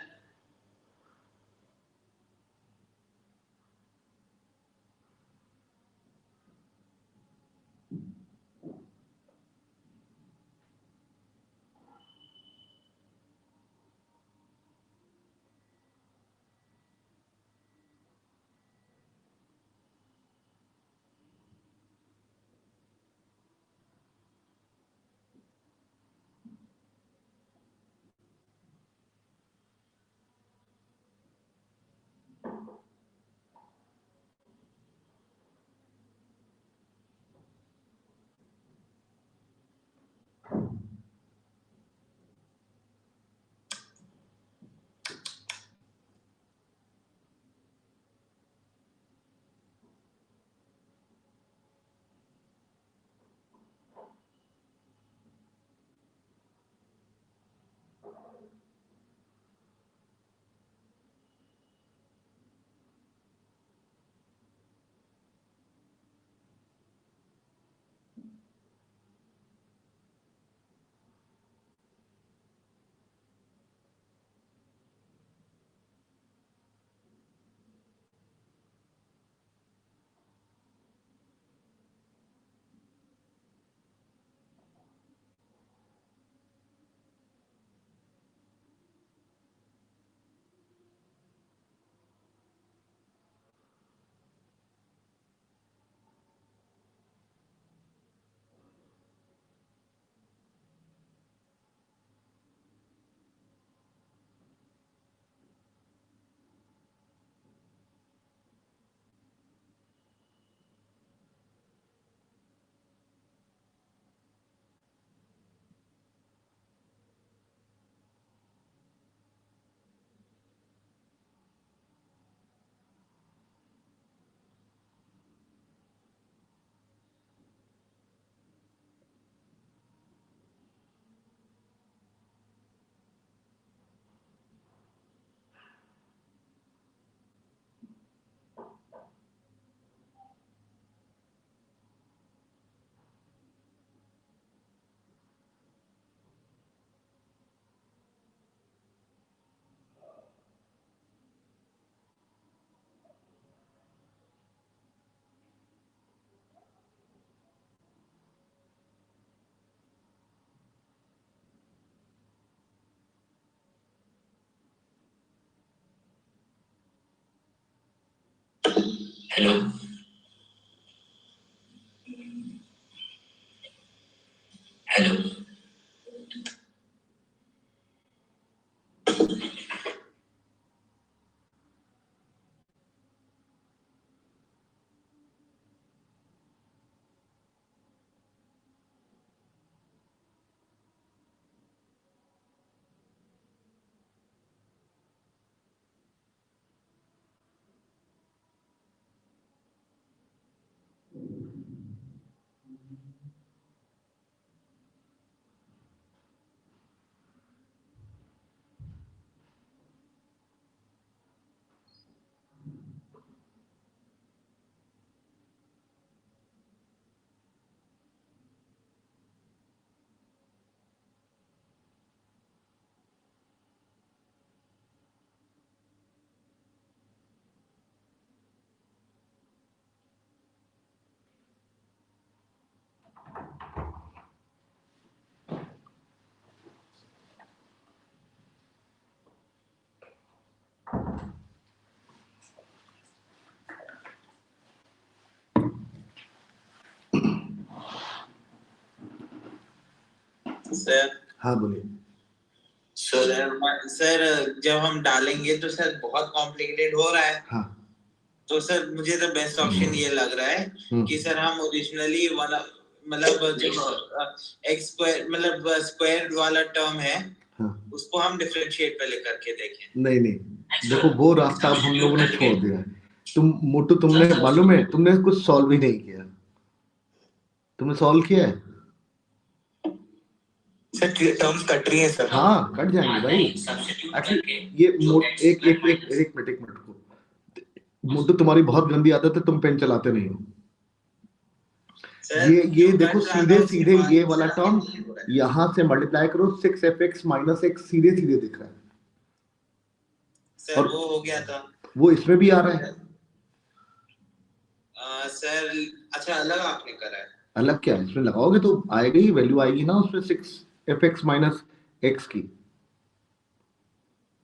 hello hello sir. हाँ बोलिए सर जब हम डालेंगे तो सर बहुत कॉम्प्लिकेटेड हो रहा है। हाँ। तो सर मुझे तो बेस्ट ऑप्शन ये लग रहा है कि सर हम ओरिजिनली वाला मतलब जो एक्स स्क्वायर मतलब स्क्वायर वाला टर्म है उसको हम डिफरेंशिएट पहले करके देखें। नहीं देखो वो रास्ता अब हम लोगों ने छोड़ दिया है। मोटू तुमने मालूम है तुमने कुछ सॉल्व ही नहीं किया। तुमने सॉल्व किया है सर टर्म्स कट रही है सर। हाँ कट जाएंगे भाई। एक्चुअली ये एक मिनट को मोटू तुम्हारी बहुत गंदी आदत है, तुम पेन चलाते नहीं हो। ये देखो सीधे ये वाला टर्म यहाँ से मल्टीप्लाई करो 6fx माइनस x सीधे दिख रहा है सर। और वो हो गया था वो इसमें भी आ रहा है। सर अच्छा अलग आपने करा है। अलग क्या है इसमें लगाओगे तो आएगा ही वैल्यू आएगी ना उसमें 6fx माइनस x की।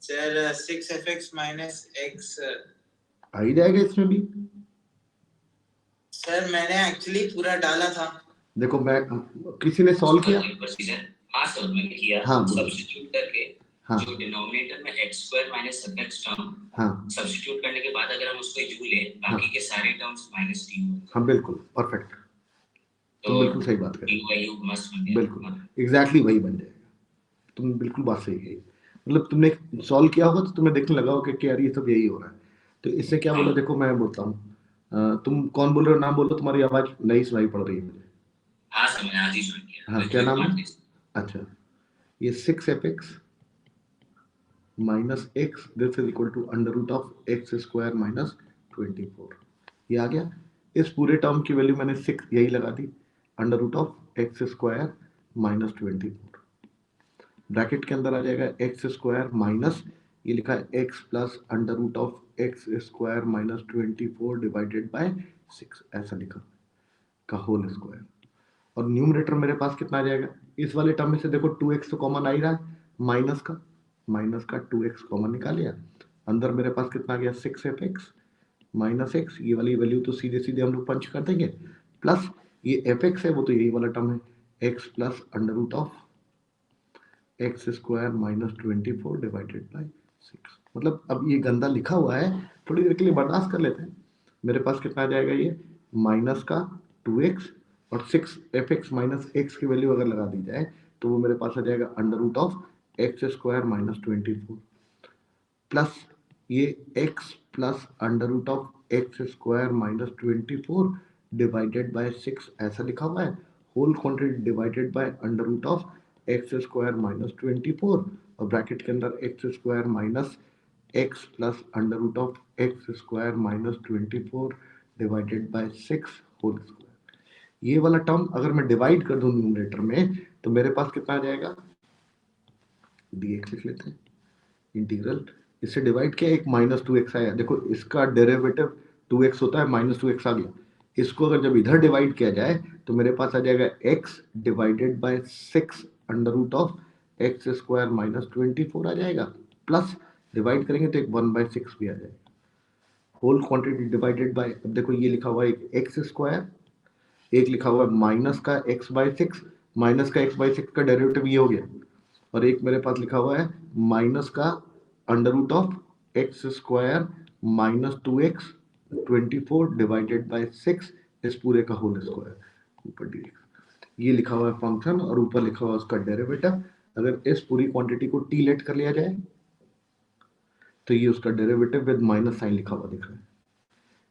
सर 6fx माइनस x आ ही जाएगा इसमें भी। सर मैंने एक्चुअली पूरा डाला था। देखो मैं किसी ने सॉल्व किया। हाँ सर मैंने किया। हाँ सब्स्टिट्यूट करके हाँ जो डिनोमिनेटर में x square minus fx term हाँ सब्स्टिट्यूट करने के बाद अगर हम उसको यू ले बाकी के सारे टर्म्स माइनस डी। हाँ बिल्कुल परफेक्ट। तुम बिल्कुल सही बात कर रहे हो। बिल्कुल एग्जैक्टली वही बन जाएगा। तुम बिल्कुल बात सही कही। मतलब तुमने सॉल्व किया होगा तो तुम्हें देखने लगा होगा कि यार ये सब यही हो रहा है। तो इससे क्या बोला देखो मैं बोलता हूँ तुम कौन बोल रहे हो नाम बोलो। तुम्हारी आवाज नहीं सुनाई पड़ रही है मुझे। हाँ सर मैंने आज ही ज्वाइन किया। हाँ क्या नाम है? अच्छा ये 6fx माइनस x this is equal to under root of x square minus 24। ये आ गया। इस पूरे टर्म की वैल्यू मैंने 6 यही लगा दी under root of x square minus 24। Bracket के अंदर आ जाएगा एक्स स्क्वायर माइनस ये लिखा है x plus under root of x square minus 24 divided by 6 ऐसा लिखा का होल स्क्वायर। और न्यूमरेटर मेरे पास कितना आ जाएगा इस वाले टर्म में से देखो 2x तो कॉमन आ ही रहा है। माइनस का 2x कॉमन निकालिया। अंदर मेरे पास कितना आ गया 6fx माइनस x। ये वाली वैल्यू तो सीधे हम लोग पंच कर देंगे प्लस ये fx है वो तो यही वाला टर्म है x plus under root of x square minus 24 divided by 6। मतलब अब ये गंदा लिखा हुआ है थोड़ी देर के लिए बर्दाश्त कर लेते हैं। मेरे पास कितना आ जाएगा ये माइनस का 2x और 6fx माइनस x की वैल्यू अगर लगा दी जाए तो वो मेरे पास आ जाएगा under root of x square minus 24 plus ये x plus under root of x square minus 24 divided by 6 ऐसा लिखा हुआ है। Whole quantity divided by under root of x square minus 24 और ब्रैकेट के अंदर x square minus x plus under root of x square minus 24 divided by 6 whole square. ये वाला term अगर मैं डिवाइड कर दूं न्यूमरेटर में तो मेरे पास कितना आ जाएगा dx लिख लेते हैं इंटीग्रल। इससे डिवाइड किया एक माइनस 2x आया। देखो इसका डेरिवेटिव 2x होता है माइनस 2x आ गया। इसको अगर जब इधर डिवाइड किया जाए तो मेरे पास आ जाएगा x divided by 6 under root of x square minus 24 आ जाएगा प्लस डिवाइड करेंगे तो एक 1/6 भी आ जाएगा। होल क्वांटिटी डिवाइडेड बाय, अब देखो ये लिखा हुआ है एक एक्स स्क्वायर, एक लिखा हुआ है माइनस का एक्स बाई सिक्स, माइनस का एक्स बाई सिक्स का डेरिवेटिव ये हो गया, और एक मेरे पास लिखा हुआ है माइनस का under root of x square minus 2x 24 divided by 6 इस पूरे का होल स्क्वायर ऊपर dx। ये लिखा हुआ है फंक्शन और ऊपर लिखा हुआ है उसका डेरिवेटिव। अगर इस पूरी क्वांटिटी को टी लेट कर लिया जाए तो ये उसका डेरिवेटिव विद माइनस साइन लिखा हुआ दिख रहा है।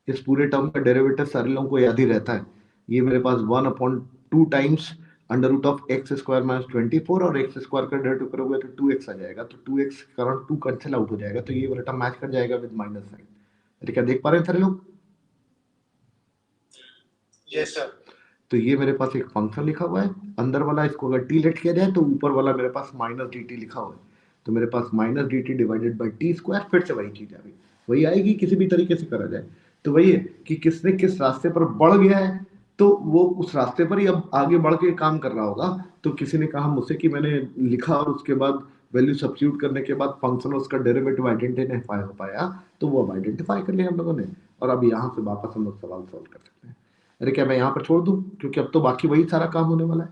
इस पूरे टर्म का डेरिवेटिव सारे लोगों को याद ही रहता है, ये मेरे पास 1/2 times under root of x square minus 24 और एक्स स्क्वायर का डेरिवेटिव करोगे तो 2x आ जाएगा, तो 2x के कारण 2 कैंसिल आउट हो जाएगा, तो ये वाला टर्म मैच कर जाएगा विद माइनस साइन। अरे क्या देख पा रहे हैं सारे लोग? Yes sir. तो ये मेरे पास एक फंक्शन लिखा हुआ है, अंदर वाला इसको अगर टी लेट किया जाए तो ऊपर वाला मेरे पास माइनस dt लिखा हुआ है, तो मेरे पास minus dt divided by T square, फिर से वही चीज आ गई, वही आएगी किसी भी तरीके से करा जाए। तो वही है कि किसने किस रास्ते पर बढ़ गया है तो वो उस रास्ते पर ही अब आगे बढ़ के काम कर रहा होगा। तो किसी ने कहा मुझसे कि मैंने लिखा और उसके बाद वैल्यू सब्स्टिट्यूट करने के बाद फंक्शन उसका डेरिवेटिव आइडेंटिफाई हो पाया, तो वो अब आइडेंटिफाई कर लिया हम लोगों ने, और अब यहाँ से वापस हम लोग सवाल सॉल्व कर सकते हैं। अरे क्या मैं यहाँ पर छोड़ दूं, क्योंकि अब तो बाकी वही सारा काम होने वाला है।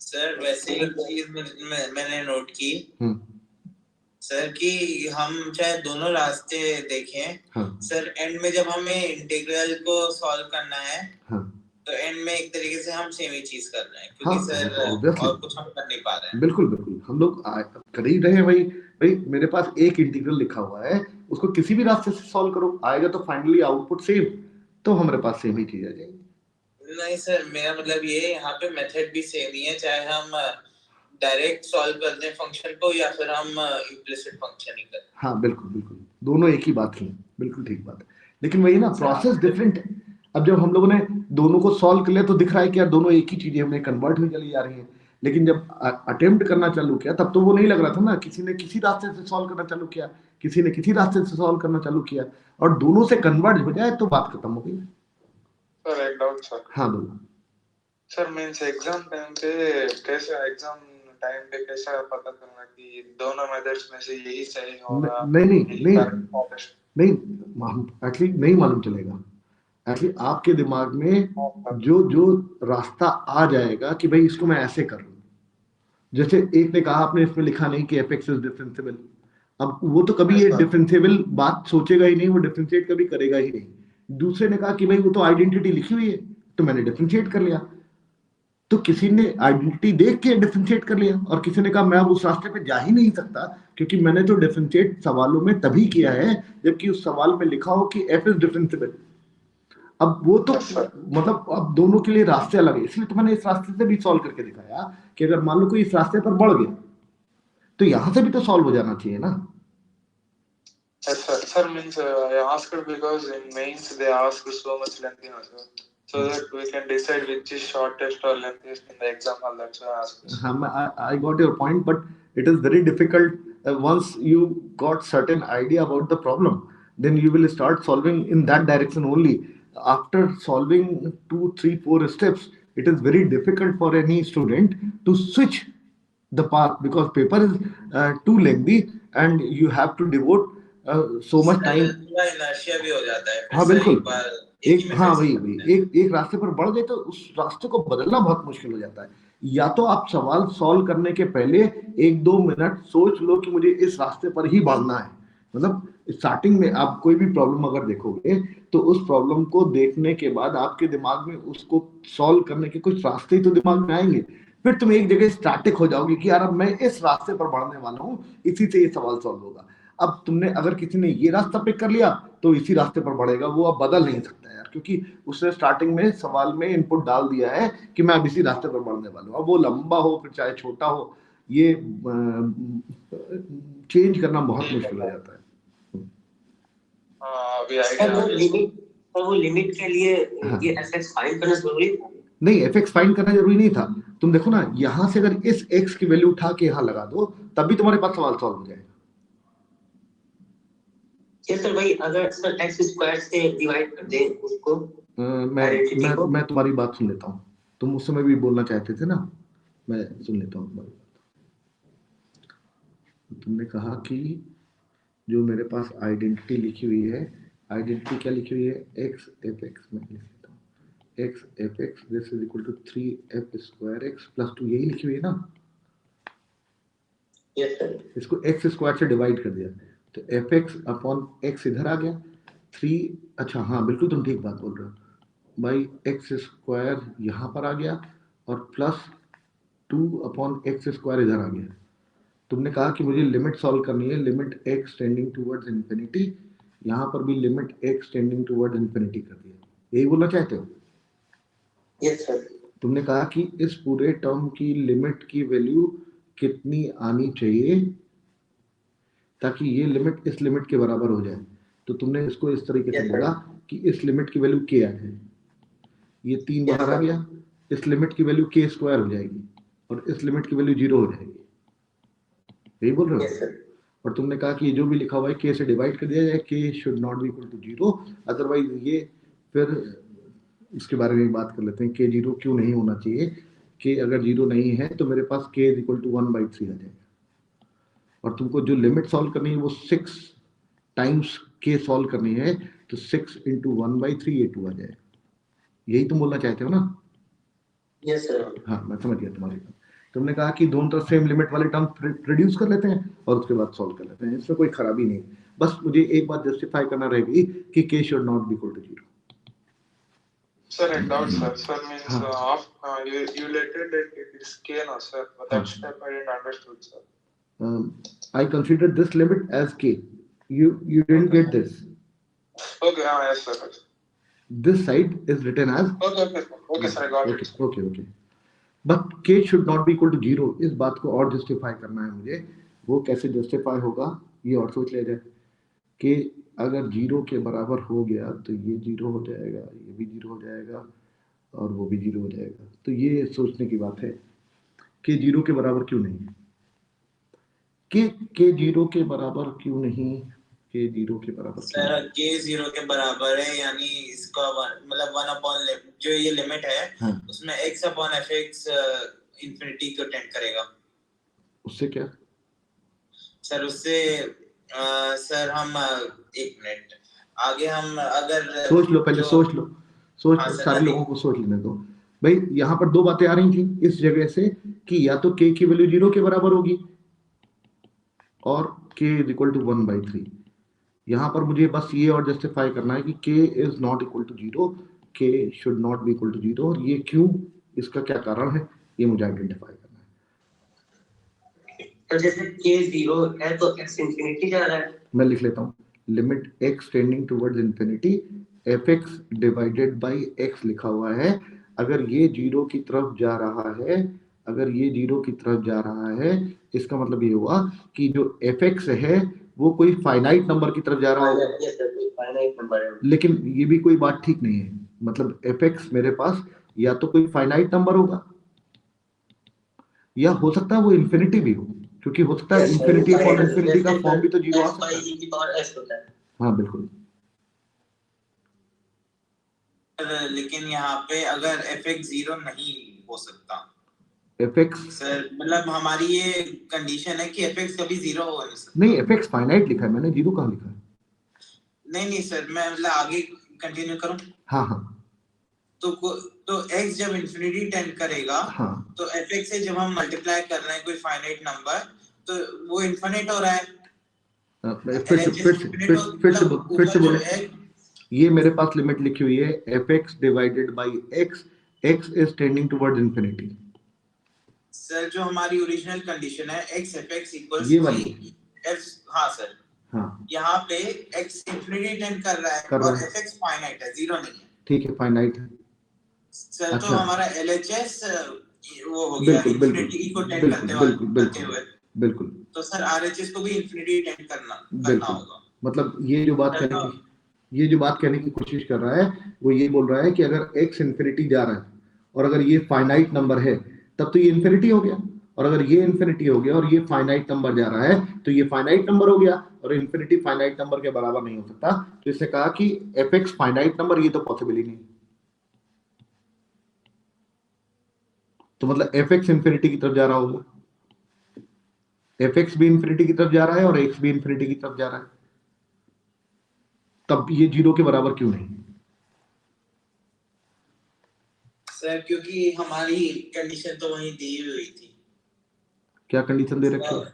सर वैसे एक चीज मैंने नोट की सर कि हम चाहे दोनों रास्ते देखें, हाँ। सर एंड में जब हमें इंटीग्रल को सॉल्व करना है, हाँ। तो एंड में एक तरीके से हम सेम ही चीज कर रहे हैं, क्योंकि हाँ, सर और कुछ हम कर नहीं पा रहे हैं। बिल्कुल बिल्कुल, हम लोग कर ही रहे हैं वही। भाई मेरे पास एक इंटीग्रल लिखा हुआ है, उसको किसी भी रास्ते से सॉल्व करो, आएगा तो फाइनली आउटपुट सेम, तो हमारे पास सेम ही चीज आ जाएगी। नहीं सर, मेरा मतलब ये यहाँ पे मेथड भी सेम ही है, चाहे हम डायरेक्ट सॉल्व कर दें फंक्शन को या फिर हम इम्प्लिसिट फंक्शन ही करें। हाँ बिल्कुल बिल्कुल, दोनों एक ही बात है, बिल्कुल ठीक बात है, लेकिन वही ना प्रोसेस डिफरेंट है। अब जब हम लोगों ने दोनों को सॉल्व कर लिया तो दिख रहा है कि यार दोनों एक ही चीजें हमें कन्वर्ट हुई चली जा रही हैं, लेकिन जब अटेम्प्ट करना चालू किया तब तो वो नहीं लग रहा था ना, किसी ने किसी रास्ते से सॉल्व करना चालू किया, किसी ने किसी रास्ते से सॉल्व करना चालू किया, और दोनों से कन्वर्ट हो जाए तो बात खत्म हो गई। सर एक डाउट सर। हाँ बोलो सर। मींस एग्जाम टाइम पे कैसे पता करना कि दोनों मेथड्स में से यही सही होगा? नहीं एक्चुअली नहीं मालूम चलेगा। एक्चुअली आपके दिमाग में जो जो रास्ता आ जाएगा कि भाई इसको मैं ऐसे कर लूं, जैसे एक ने कहा आपने इसमें लिखा नहीं कि fx इज डिफरेंशिएबल, अब वो तो कभी ये डिफरेंशिएबल बात सोचेगा ही नहीं, वो डिफरेंशिएट कभी करेगा ही नहीं। दूसरे ने कहा कि भाई वो तो आइडेंटिटी लिखी हुई है तो मैंने डिफरेंशिएट कर लिया, तो किसी ने आइडेंटिटी देख के डिफरेंशिएट कर लिया, और किसी ने कहा मैं अब उस रास्ते पे जा ही नहीं सकता क्योंकि मैंने तो डिफरेंशिएट सवालों में तभी किया है जबकि उस सवाल में लिखा हो कि f इज डिफरेंशिएबल। अब वो तो मतलब अब दोनों के लिए रास्ते अलग है, इसलिए तो मैंने इस रास्ते से भी सॉल्व करके दिखाया कि अगर मान लो कोई इस रास्ते पर बढ़ गया तो यहां से भी तो सॉल्व हो जाना चाहिए ना। Sir, means I asked because in mains they ask so much lengthy answer, so that we can decide which is shortest or lengthiest in the exam hall. That's why I asked. I got your point, but it is very difficult once you got certain idea about the problem, then you will start solving in that direction only. After solving 2, 3, 4 steps, it is very difficult for any student to switch the path because paper is too lengthy and you have to devote so much time. Inertia भी हो जाता है। हाँ बिल्कुल, एक रास्ते पर बढ़ गए तो उस रास्ते को बदलना बहुत मुश्किल हो जाता है। या तो आप सवाल सॉल्व करने के पहले 1-2 मिनट सोच लो कि मुझे इस रास्ते पर ही बढ़ना है, मतलब स्टार्टिंग में आप कोई भी प्रॉब्लम अगर देखोगे तो उस प्रॉब्लम को देखने के बाद आपके दिमाग में उसको सॉल्व करने के कुछ रास्ते ही तो दिमाग में आएंगे, फिर तुम एक जगह स्टैटिक हो जाओगे कि यार अब मैं इस रास्ते पर बढ़ने वाला हूँ, इसी से ये सवाल सॉल्व होगा। अब तुमने अगर किसी ने ये रास्ता पिक कर लिया तो इसी रास्ते पर बढ़ेगा, वो अब बदल नहीं सकता यार, क्योंकि उसने स्टार्टिंग में सवाल में इनपुट डाल दिया है कि मैं अब इसी रास्ते पर बढ़ने वाला हूँ। अब वो लंबा हो फिर चाहे छोटा हो, ये चेंज करना बहुत मुश्किल हो जाता है। वो लिमिट के लिए ये fx फाइंड करना जरूरी था? नहीं, fx फाइंड करना जरूरी नहीं था। तुम देखो ना, यहाँ से अगर इस x की वैल्यू उठा के यहाँ लगा दो तब भी तुम्हारे पास सवाल सॉल्व हो जाएगा। सर भाई अगर सर x स्क्वायर से डिवाइड कर दे उसको, मैं तुम्हारी बात सुन लेता हूँ, तुम उस समय भी बोलना चाहते थे ना, मैं सुन लेता हूँ तुम्हारी बात। तुमने कहा कि जो मेरे पास आइडेंटिटी लिखी हुई है आइडेंटिटी क्या लिखी हुई है, एक्स एफ एक्स में लिख लेता हूँ, x f x this is equal to 3f square x plus 2, यही लिखी हुई है ना? Yes sir. इसको एक्स स्क्वायर से डिवाइड कर दिया तो एफ एक्स अपॉन एक्स इधर आ गया 3, अच्छा हाँ बिल्कुल तुम ठीक बात बोल रहे हो, बाई एक्स स्क्वायर यहाँ पर आ गया और प्लस 2 अपॉन एक्स स्क्वायर इधर आ गया। तुमने कहा कि मुझे लिमिट सॉल्व करनी है, limit x tending towards infinity, यहाँ पर भी limit x tending towards infinity कर दिया, यही बोलना चाहते हो? Yes sir. तुमने कहा कि इस पूरे टर्म की लिमिट की वैल्यू कितनी आनी चाहिए ताकि ये लिमिट इस लिमिट के बराबर हो जाए, तो तुमने इसको इस तरीके से बोला कि इस लिमिट की वैल्यू k आ जाए, ये 3 बाहर आ गया, इस लिमिट की वैल्यू k स्क्वायर हो जाएगी और इस लिमिट की वैल्यू 0 हो जाएगी, यही बोल रहे हो? और तुमने कहा कि जो भी लिखा हुआ है k से डिवाइड कर दिया जाए, k should not be equal to 0, otherwise ये फिर इसके बारे में बात कर लेते हैं, k 0 क्यों नहीं होना चाहिए। k अगर 0 नहीं है तो मेरे पास k इज इक्वल टू 1/3 आ जाएगा और तुमको जो लिमिट सॉल्व करनी है वो 6 टाइम्स k सॉल्व करनी है, तो 6 इंटू 1/3 ये 2 आ जाएगा, यही तुम बोलना चाहते हो ना? Yes sir. हाँ मैं समझ गया तुम्हारी बात। तुमने कहा कि दोनों तरफ सेम लिमिट वाले टर्म प्रोड्यूस कर लेते हैं और उसके बाद सॉल्व कर लेते हैं, इसमें कोई खराबी नहीं, बस मुझे एक बात जस्टिफाई करना रहेगी कि k should not be equal to 0। Sir, a doubt, sir. Sir means you lettered that it is k now, sir. But that step I didn't understood, sir. I considered this limit as k. You didn't get this. Okay, yes, sir. This side is written as. Okay, sir. I got it. Okay. But k should not be equal to 0. इस बात को और justify करना है मुझे, वो कैसे justify होगा ये और सोच ले जाए। k अगर 0 के बराबर हो गया तो ये 0 हो जाएगा, ये भी 0 हो जाएगा और वो भी 0 हो जाएगा, तो ये सोचने की बात है कि 0 के बराबर क्यों नहीं है, k 0 के बराबर क्यों नहीं, k 0 के बराबर सर k 0 के बराबर है, यानी इसका मतलब 1 अपॉन जो ये लिमिट है हाँ। उसमें x अपॉन fx इंफिनिटी को टेंड करेगा। उससे क्या सर? उससे सर हम एक मिनट आगे हम अगर सोच लो, पहले सोच लो, हाँ, सारे लोगों को सोच लेने दो भाई। यहाँ पर दो बातें आ रही थी इस जगह से कि या तो k की वैल्यू 0 के बराबर होगी और k इज इक्वल टू 1/3। यहाँ पर मुझे बस ये और जस्टिफाई करना है कि k is not equal to 0, k should not be equal to 0, और ये क्यों, इसका क्या कारण है, ये मुझे आइडेंटिफाई करना है। तो जैसे k 0 है तो x इंफिनिटी जा रहा है, मैं लिख लेता हूँ, limit x tending towards infinity fx divided by x लिखा हुआ है। अगर ये 0 की तरफ जा रहा है, अगर ये 0 की तरफ जा रहा है, इसका मतलब ये हुआ कि जो fx है वो कोई फाइनाइट नंबर की तरफ जा रहा होगा, लेकिन ये भी कोई बात ठीक नहीं है। मतलब fx मेरे पास या तो कोई फाइनाइट नंबर होगा या हो सकता है वो इंफिनिटी भी हो, क्योंकि हो सकता है इंफिनिटी अपॉन इंफिनिटी का फॉर्म भी तो 0 आ सकता है। हाँ बिल्कुल, लेकिन यहाँ पे अगर fx 0 नहीं हो सकता, fx सर मतलब हमारी ये कंडीशन है कि fx कभी 0 हो नहीं सकता। नहीं, fx फाइनाइट लिखा है मैंने, 0 कहाँ लिखा है? नहीं सर, मैं मतलब आगे कंटिन्यू करूं? हाँ तो x जब इंफिनिटी टेंड करेगा हाँ, तो fx से जब हम मल्टीप्लाई कर रहे हैं कोई फाइनाइट नंबर तो वो इनफिनिट हो रहा है। फिर से बोलो, ये मेरे पास लिमिट लिखी हुई है fx divided by x, x is tending towards infinity. Sir जो हमारी ओरिजिनल कंडीशन है x fx इक्वल्स ये वाली f, हाँ सर, हाँ यहाँ पे x इंफिनिटी टेंड कर रहा है और fx फाइनाइट है, 0 नहीं है। ठीक है, फाइनाइट है सर। अच्छा, तो हमारा LHS वो हो गया इंफिनिटी को टेंड करते हुए, बिल्कुल। तो सर RHS को भी इंफिनिटी टेंड करना होगा। मतलब ये जो बात कहने की कोशिश कर रहा है वो ये बोल रहा है कि अगर x इंफिनिटी जा रहा है और अगर ये फाइनाइट नंबर है तब तो ये इंफिनिटी हो गया, और अगर ये इंफिनिटी हो गया और ये फाइनाइट नंबर जा रहा है तो ये फाइनाइट नंबर हो गया, और इंफिनिटी फाइनाइट नंबर के बराबर नहीं हो सकता। तो इसने कहा कि fx फाइनाइट नंबर, ये तो पॉसिबल ही नहीं। तो मतलब fx इंफिनिटी की तरफ जा रहा होगा, fx भी इंफिनिटी की तरफ जा रहा है और x भी इंफिनिटी की तरफ जा रहा है। तब ये 0 के बराबर क्यों नहीं? सर क्योंकि हमारी कंडीशन तो वहीं दी हुई थी। क्या कंडीशन दे रखी है?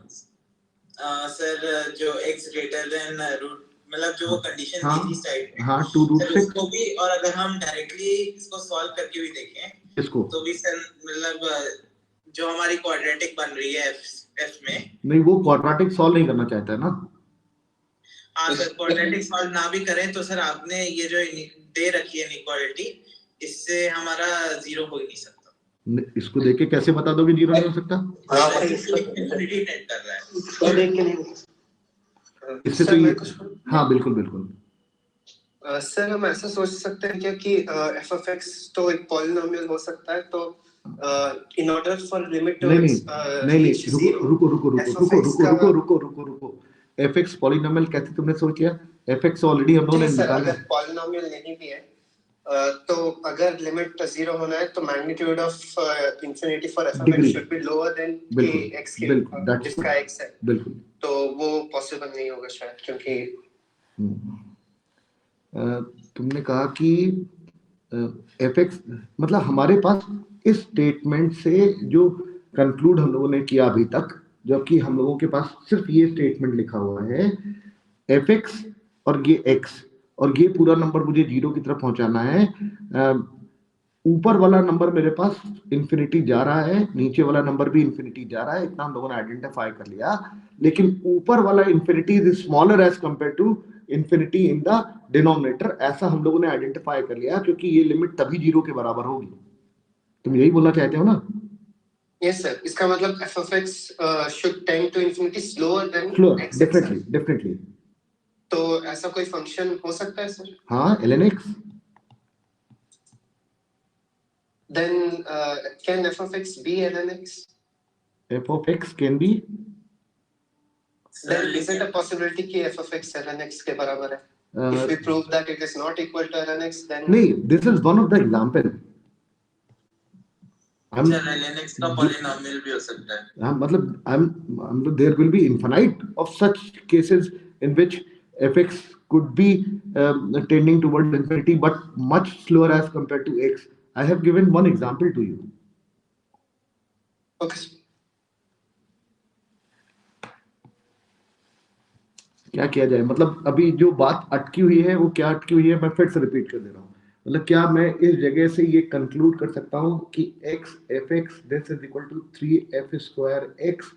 सर जो x ग्रेटर देन रूट, मतलब जो कंडीशन दी थी साइड में, हाँ 2√6 उसको भी, और अगर हम डायरेक्टली इसको सॉल्व करके भी देखें इसको, तो भी सर मतलब जो हमारी क्वाड्रेटिक बन रही है f में, नहीं वो क्वाड्रेटिक सॉल्व नहीं करना चाहता है ना। हाँ सर, क्वाड्रेटिक सॉल्व ना भी करें तो सर आपने ये जो दे रखी है इनइक्वालिटी, इससे हमारा 0 हो ही नहीं सकता। इसको देख के कैसे बता दोगे 0 नहीं हो सकता? इंफिनिटी टेंड कर रहा है, इसको देख के नहीं। इससे तो ये, हाँ बिल्कुल बिल्कुल सर हम ऐसा सोच सकते हैं क्या कि f of x तो एक पॉलिनोमियल हो सकता है, तो in order for limit to नहीं रुको fx पॉलिनोमियल कैसे तुमने सोच लिया? fx ऑलरेडी हम लोगों ने निकाला है। पॉलिनोमियल नहीं भी है तो अगर लिमिट 0 होना है तो magnitude of infinity for f of x should be lower than x जिसका x है, बिल्कुल, तो वो पॉसिबल नहीं होगा शायद, क्योंकि तुमने कहा कि fx मतलब हमारे पास इस स्टेटमेंट से जो कंक्लूड हम लोगों ने किया अभी तक, जबकि हम लोगों के पास सिर्फ ये स्टेटमेंट लिखा हुआ है fx और ये x, और ये पूरा नंबर मुझे 0 की तरफ पहुंचाना है। ऊपर वाला नंबर मेरे पास इंफिनिटी जा रहा है, नीचे वाला नंबर भी इंफिनिटी जा रहा है, इतना हम लोगों ने आइडेंटिफाई कर लिया। लेकिन ऊपर वाला infinity is smaller as compare to infinity in the denominator, ऐसा हम लोगों ने आइडेंटिफाई कर लिया, क्योंकि ये लिमिट तभी 0 के बराबर होगी। तुम यही बोलना चाहते हो ना? यस सर, इसका मतलब f of x should tend to infinity slower than x, definitely. तो ऐसा कोई फंक्शन हो सकता है सर? हाँ, ln x। Then can f of x be ln x? f of x can be, then is it a possibility कि f of x ln x के बराबर है? If we prove that it is not equal to ln x, then नहीं, this is one of the example. ln x का polynomial भी हो सकता है। हाँ, मतलब there will be infinite of such cases in which fx could be tending towards infinity but much slower as compared to x. I have given one example to you. Okay. क्या किया जाए? मतलब अभी जो बात अटकी हुई है वो क्या अटकी हुई है, मैं फिर से रिपीट कर दे रहा हूँ। मतलब क्या मैं इस जगह से ये कंक्लूड कर सकता हूँ कि x fx this is equal to 3f square x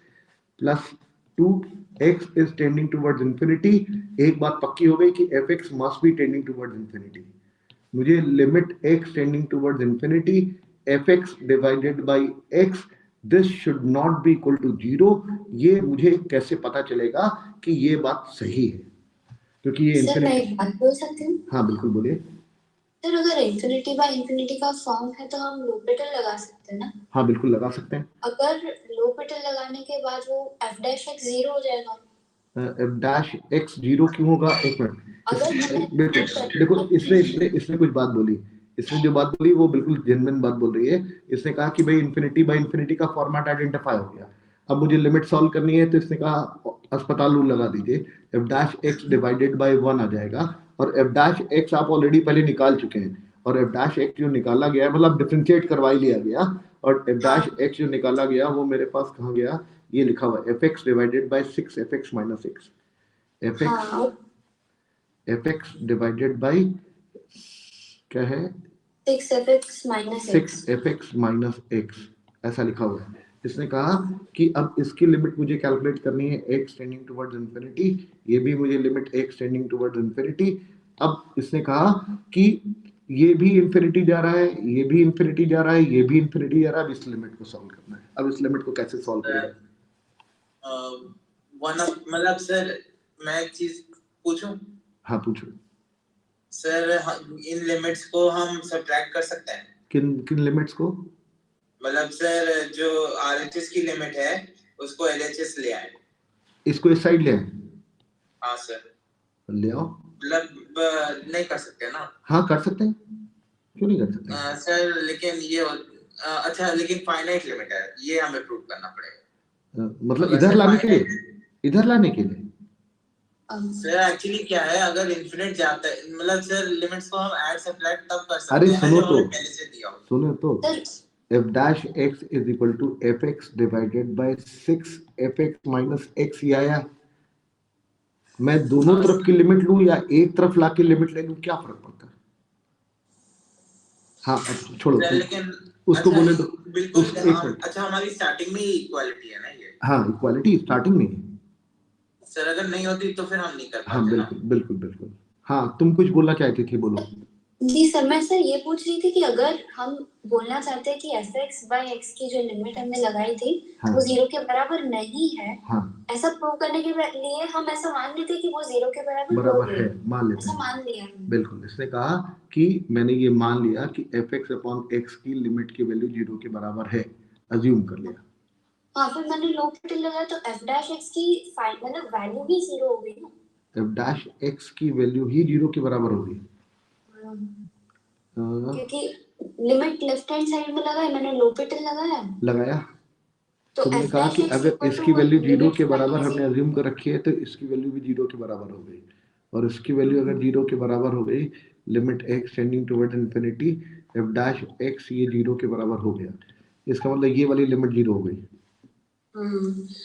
plus 2x is tending towards infinity। एक बात पक्की हो गई कि fx must be tending towards infinity। मुझे limit x tending towards infinity fx divided by x this should not be equal to 0। ये मुझे कैसे पता चलेगा कि ये बात सही है? क्योंकि ये सर मैं एक बात बोल सकती हूँ? हाँ बिल्कुल बोलिए। सर अगर इंफिनिटी बाय इंफिनिटी का फॉर्म है तो हम लोपिटल लगा सकते हैं ना? हाँ बिल्कुल लगा सकते हैं। अगर लोपिटल लगाने के बाद वो f dash x 0 हो जाएगा। f dash x 0 क्यों होगा? एक मिनट, देखो इसने कुछ बात बोली, इसने जो बात बोली वो बिल्कुल जेन्युइन बात बोल रही है। इसने कहा कि भाई इंफिनिटी बाय इंफिनिटी का फॉर्मेट आइडेंटिफाई हो गया, अब मुझे लिमिट सॉल्व करनी है, तो इसने कहा अस्पताल रूल लगा दीजिए, f dash x divided bye 1 आ जाएगा, और f dash x आप ऑलरेडी पहले निकाल चुके हैं, और f dash x जो निकाला गया मतलब डिफरेंशिएट करवा ही लिया गया, और f dash x जो निकाला गया वो मेरे पास कहाँ गया? ये लिखा हुआ fx डिवाइडेड बाय 6fx माइनस x, fx डिवाइडेड बाय क्या है? 6fx माइनस x, ऐसा लिखा हुआ है। इसने कहा कि अब इसकी लिमिट मुझे कैलकुलेट करनी है x टेंडिंग टुवर्ड्स इंफिनिटी, ये भी मुझे limit x tending towards infinity. अब इसने कहा कि ये भी इंफिनिटी जा रहा है, ये भी इंफिनिटी जा रहा है, ये भी इंफिनिटी जा रहा है, अब इस लिमिट को सॉल्व करना है। अब इस लिमिट को कैसे सॉल्व करेंगे? मतलब सर मैं एक चीज पूछूं? हाँ पूछो सर। इन लिमिट्स को हम सब्ट्रैक्ट कर सकते हैं? किन लिमिट्स को? मतलब सर जो RHS की लिमिट है उसको LHS ले आए, इसको इस साइड ले आए। हाँ सर ले आओ। मतलब नहीं कर सकते ना? हाँ कर सकते हैं, क्यों नहीं कर सकते? सर लेकिन ये अच्छा, लेकिन फाइनाइट लिमिट है, ये हमें प्रूव करना पड़ेगा। मतलब इधर लाने के लिए, इधर लाने के लिए सर एक्चुअली क्या है, अगर इन्फिनिट जाता है, मतलब सर लिमिट्स को हम ऐड सब्ट्रैक्ट तब कर सकते अरे हैं सुनो जब तो हमें पहले से दिया हो। सुनो तो f dash x is equal to fx divided by 6 fx minus x ये आया। मैं दोनों तरफ की लिमिट लूं या एक तरफ लाके लिमिट ले लूं, क्या फर्क पड़ता है? हाँ अब छोड़ो सर लेकिन उसको अच्छा, बोले तो बिल्कुल उस एक मिनट। अच्छा हमारी स्टार्टिंग में ही इक्वालिटी है ना ये। हाँ इक्वालिटी स्टार्टिंग में ही। सर अगर नहीं होती तो फिर हम नहीं कर पाते। हाँ बिल्कुल बिल्कुल बिल्कुल। हाँ तुम कुछ बोलना चाहती थी, बोलो। जी सर, मैं सर ये पूछ रही थी कि अगर हम बोलना चाहते हैं कि fx by x की जो लिमिट हमने लगाई थी हाँ, वो 0 के बराबर नहीं है, हाँ, ऐसा प्रूव करने के लिए हम ऐसा मान लेते कि वो 0 के बराबर है, मान लेते ऐसा हैं। मान लिया बिल्कुल, इसने कहा कि मैंने ये मान लिया कि fx upon x की लिमिट की वैल्यू 0 के बराबर है, अज्यूम कर लिया। हाँ, फिर मैंने लोपिटल लगाया तो f dash x की मतलब वैल्यू भी 0 हो गई ना। f dash x की वैल्यू ही 0 के बराबर होगी क्योंकि लिमिट लेफ्ट हैंड साइड में लगाई, मैंने लोपिटल लगाया तो तुमने कहा कि अगर इसकी वैल्यू 0 के बराबर हमने अज्यूम कर रखी है तो इसकी वैल्यू भी 0 के बराबर हो गई, और इसकी वैल्यू अगर 0 के बराबर हो गई, limit x tending toward infinity f dash x ये 0 के बराबर हो गया, इसका मतलब ये वाली लिमिट 0 हो गई।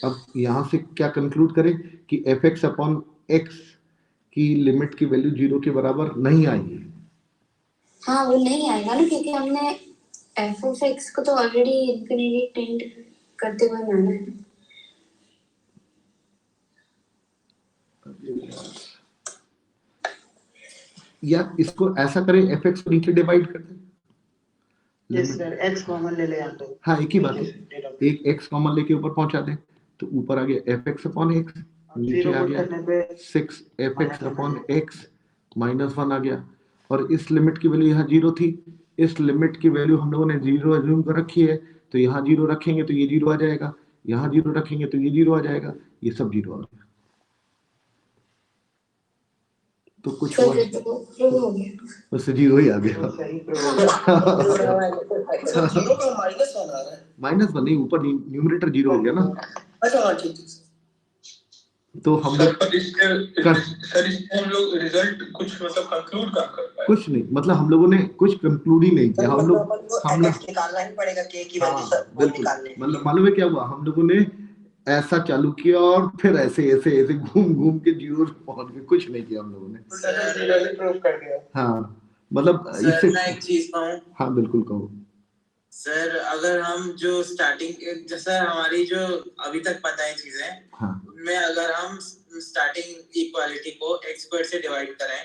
अब यहाँ से क्या कंक्लूड करें कि fx अपॉन x की लिमिट की वैल्यू 0 के बराबर नहीं आएगी। हाँ वो नहीं आएगा ना, क्योंकि हमने f of x को तो ऑलरेडी इन्फिनिटी टेंड करते हुए माना है। या इसको ऐसा करें, fx को नीचे डिवाइड कर दें। यस सर, x कॉमन ले ले यहाँ पे। हाँ एक ही बात है, एक x कॉमन लेके ऊपर पहुंचा दें तो ऊपर आ गया fx अपॉन x, नीचे आ गया 6 fx अपॉन x माइनस 1 आ गया, और इस लिमिट की वैल्यू यहाँ 0 थी, इस लिमिट की वैल्यू हम लोगों ने 0 अज्यूम कर रखी है, तो यहाँ 0 रखेंगे तो ये 0 आ जाएगा, यहाँ 0 रखेंगे तो ये 0 आ जाएगा, ये सब 0 आ गया। तो कुछ हुआ उससे 0 ही आ गया। माइनस वन नहीं, ऊपर न्यूमरेटर 0 हो गया ना। अच्छा ठीक है। तो हम लोग सर इसमें हम लोग रिजल्ट कुछ मतलब कंक्लूड कर पाए? कुछ नहीं, मतलब हम लोगों ने कुछ कंक्लूड ही नहीं किया। हम लोग निकालना ही पड़ेगा के की वैल्यू सर, वो निकालने। मतलब मालूम है क्या हुआ, हम लोगों ने ऐसा चालू किया और फिर ऐसे ऐसे ऐसे घूम घूम के 0 पहुंच गए, कुछ नहीं किया हम लोगों ने। सर प्रूव कर दिया। हाँ मतलब सर मैं एक चीज कहूँ। हाँ बिल्कुल कहो सर, अगर हम जो स्टार्टिंग जैसा हमारी जो अभी तक पता है चीजें, हाँ, उनमें अगर हम स्टार्टिंग इक्वालिटी को x स्क्वायर से डिवाइड करें,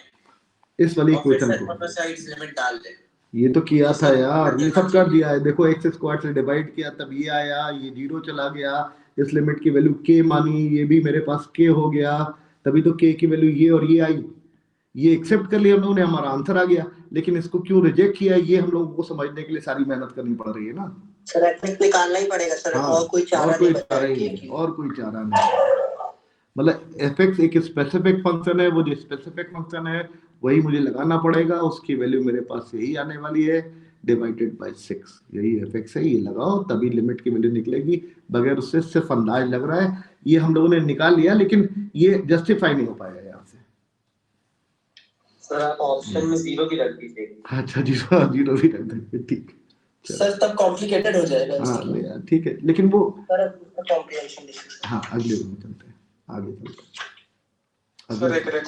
इस वाली इक्वेशन को साइड्स लिमिट डाल दें, ये तो किया था यार, ये सब कर दिया है। देखो x स्क्वायर से डिवाइड किया तब ये आया, ये 0 चला गया, इस लिमिट की वैल्यू k मानी, ये भी मेरे पास k हो गया, तभी तो k की वैल्यू ये और ये आई, ये एक्सेप्ट कर लिया हम लोगों ने, हमारा आंसर आ गया। लेकिन इसको क्यों रिजेक्ट किया, ये हम लोगों को समझने के लिए सारी मेहनत करनी पड़ रही है ना सर। एटमिक निकालना ही पड़ेगा सर। हाँ, और कोई चारा नहीं, और कोई चारा नहीं। मतलब fx एक स्पेसिफिक फंक्शन है, वो जो स्पेसिफिक फंक्शन है वही मुझे लगाना पड़ेगा, उसकी वैल्यू मेरे पास यही आने वाली है, डिवाइडेड बाय 6, यही fx है, ये लगाओ तभी लिमिट की वैल्यू निकलेगी। बगैर उससे सिर्फ अंदाज लग रहा है, ये हम लोगों ने निकाल लिया, लेकिन ये जस्टिफाई नहीं हो पाएगा यहाँ से। सर आप ऑप्शन में 0 भी रख दीजिए। अच्छा 0 भी रख देंगे, ठीक सर तब कॉम्प्लिकेटेड हो जाएगा। हाँ ठीक है, लेकिन वो कॉम्प्रिहेंशन। हाँ अगले में चलते हैं, आगे चलते हैं।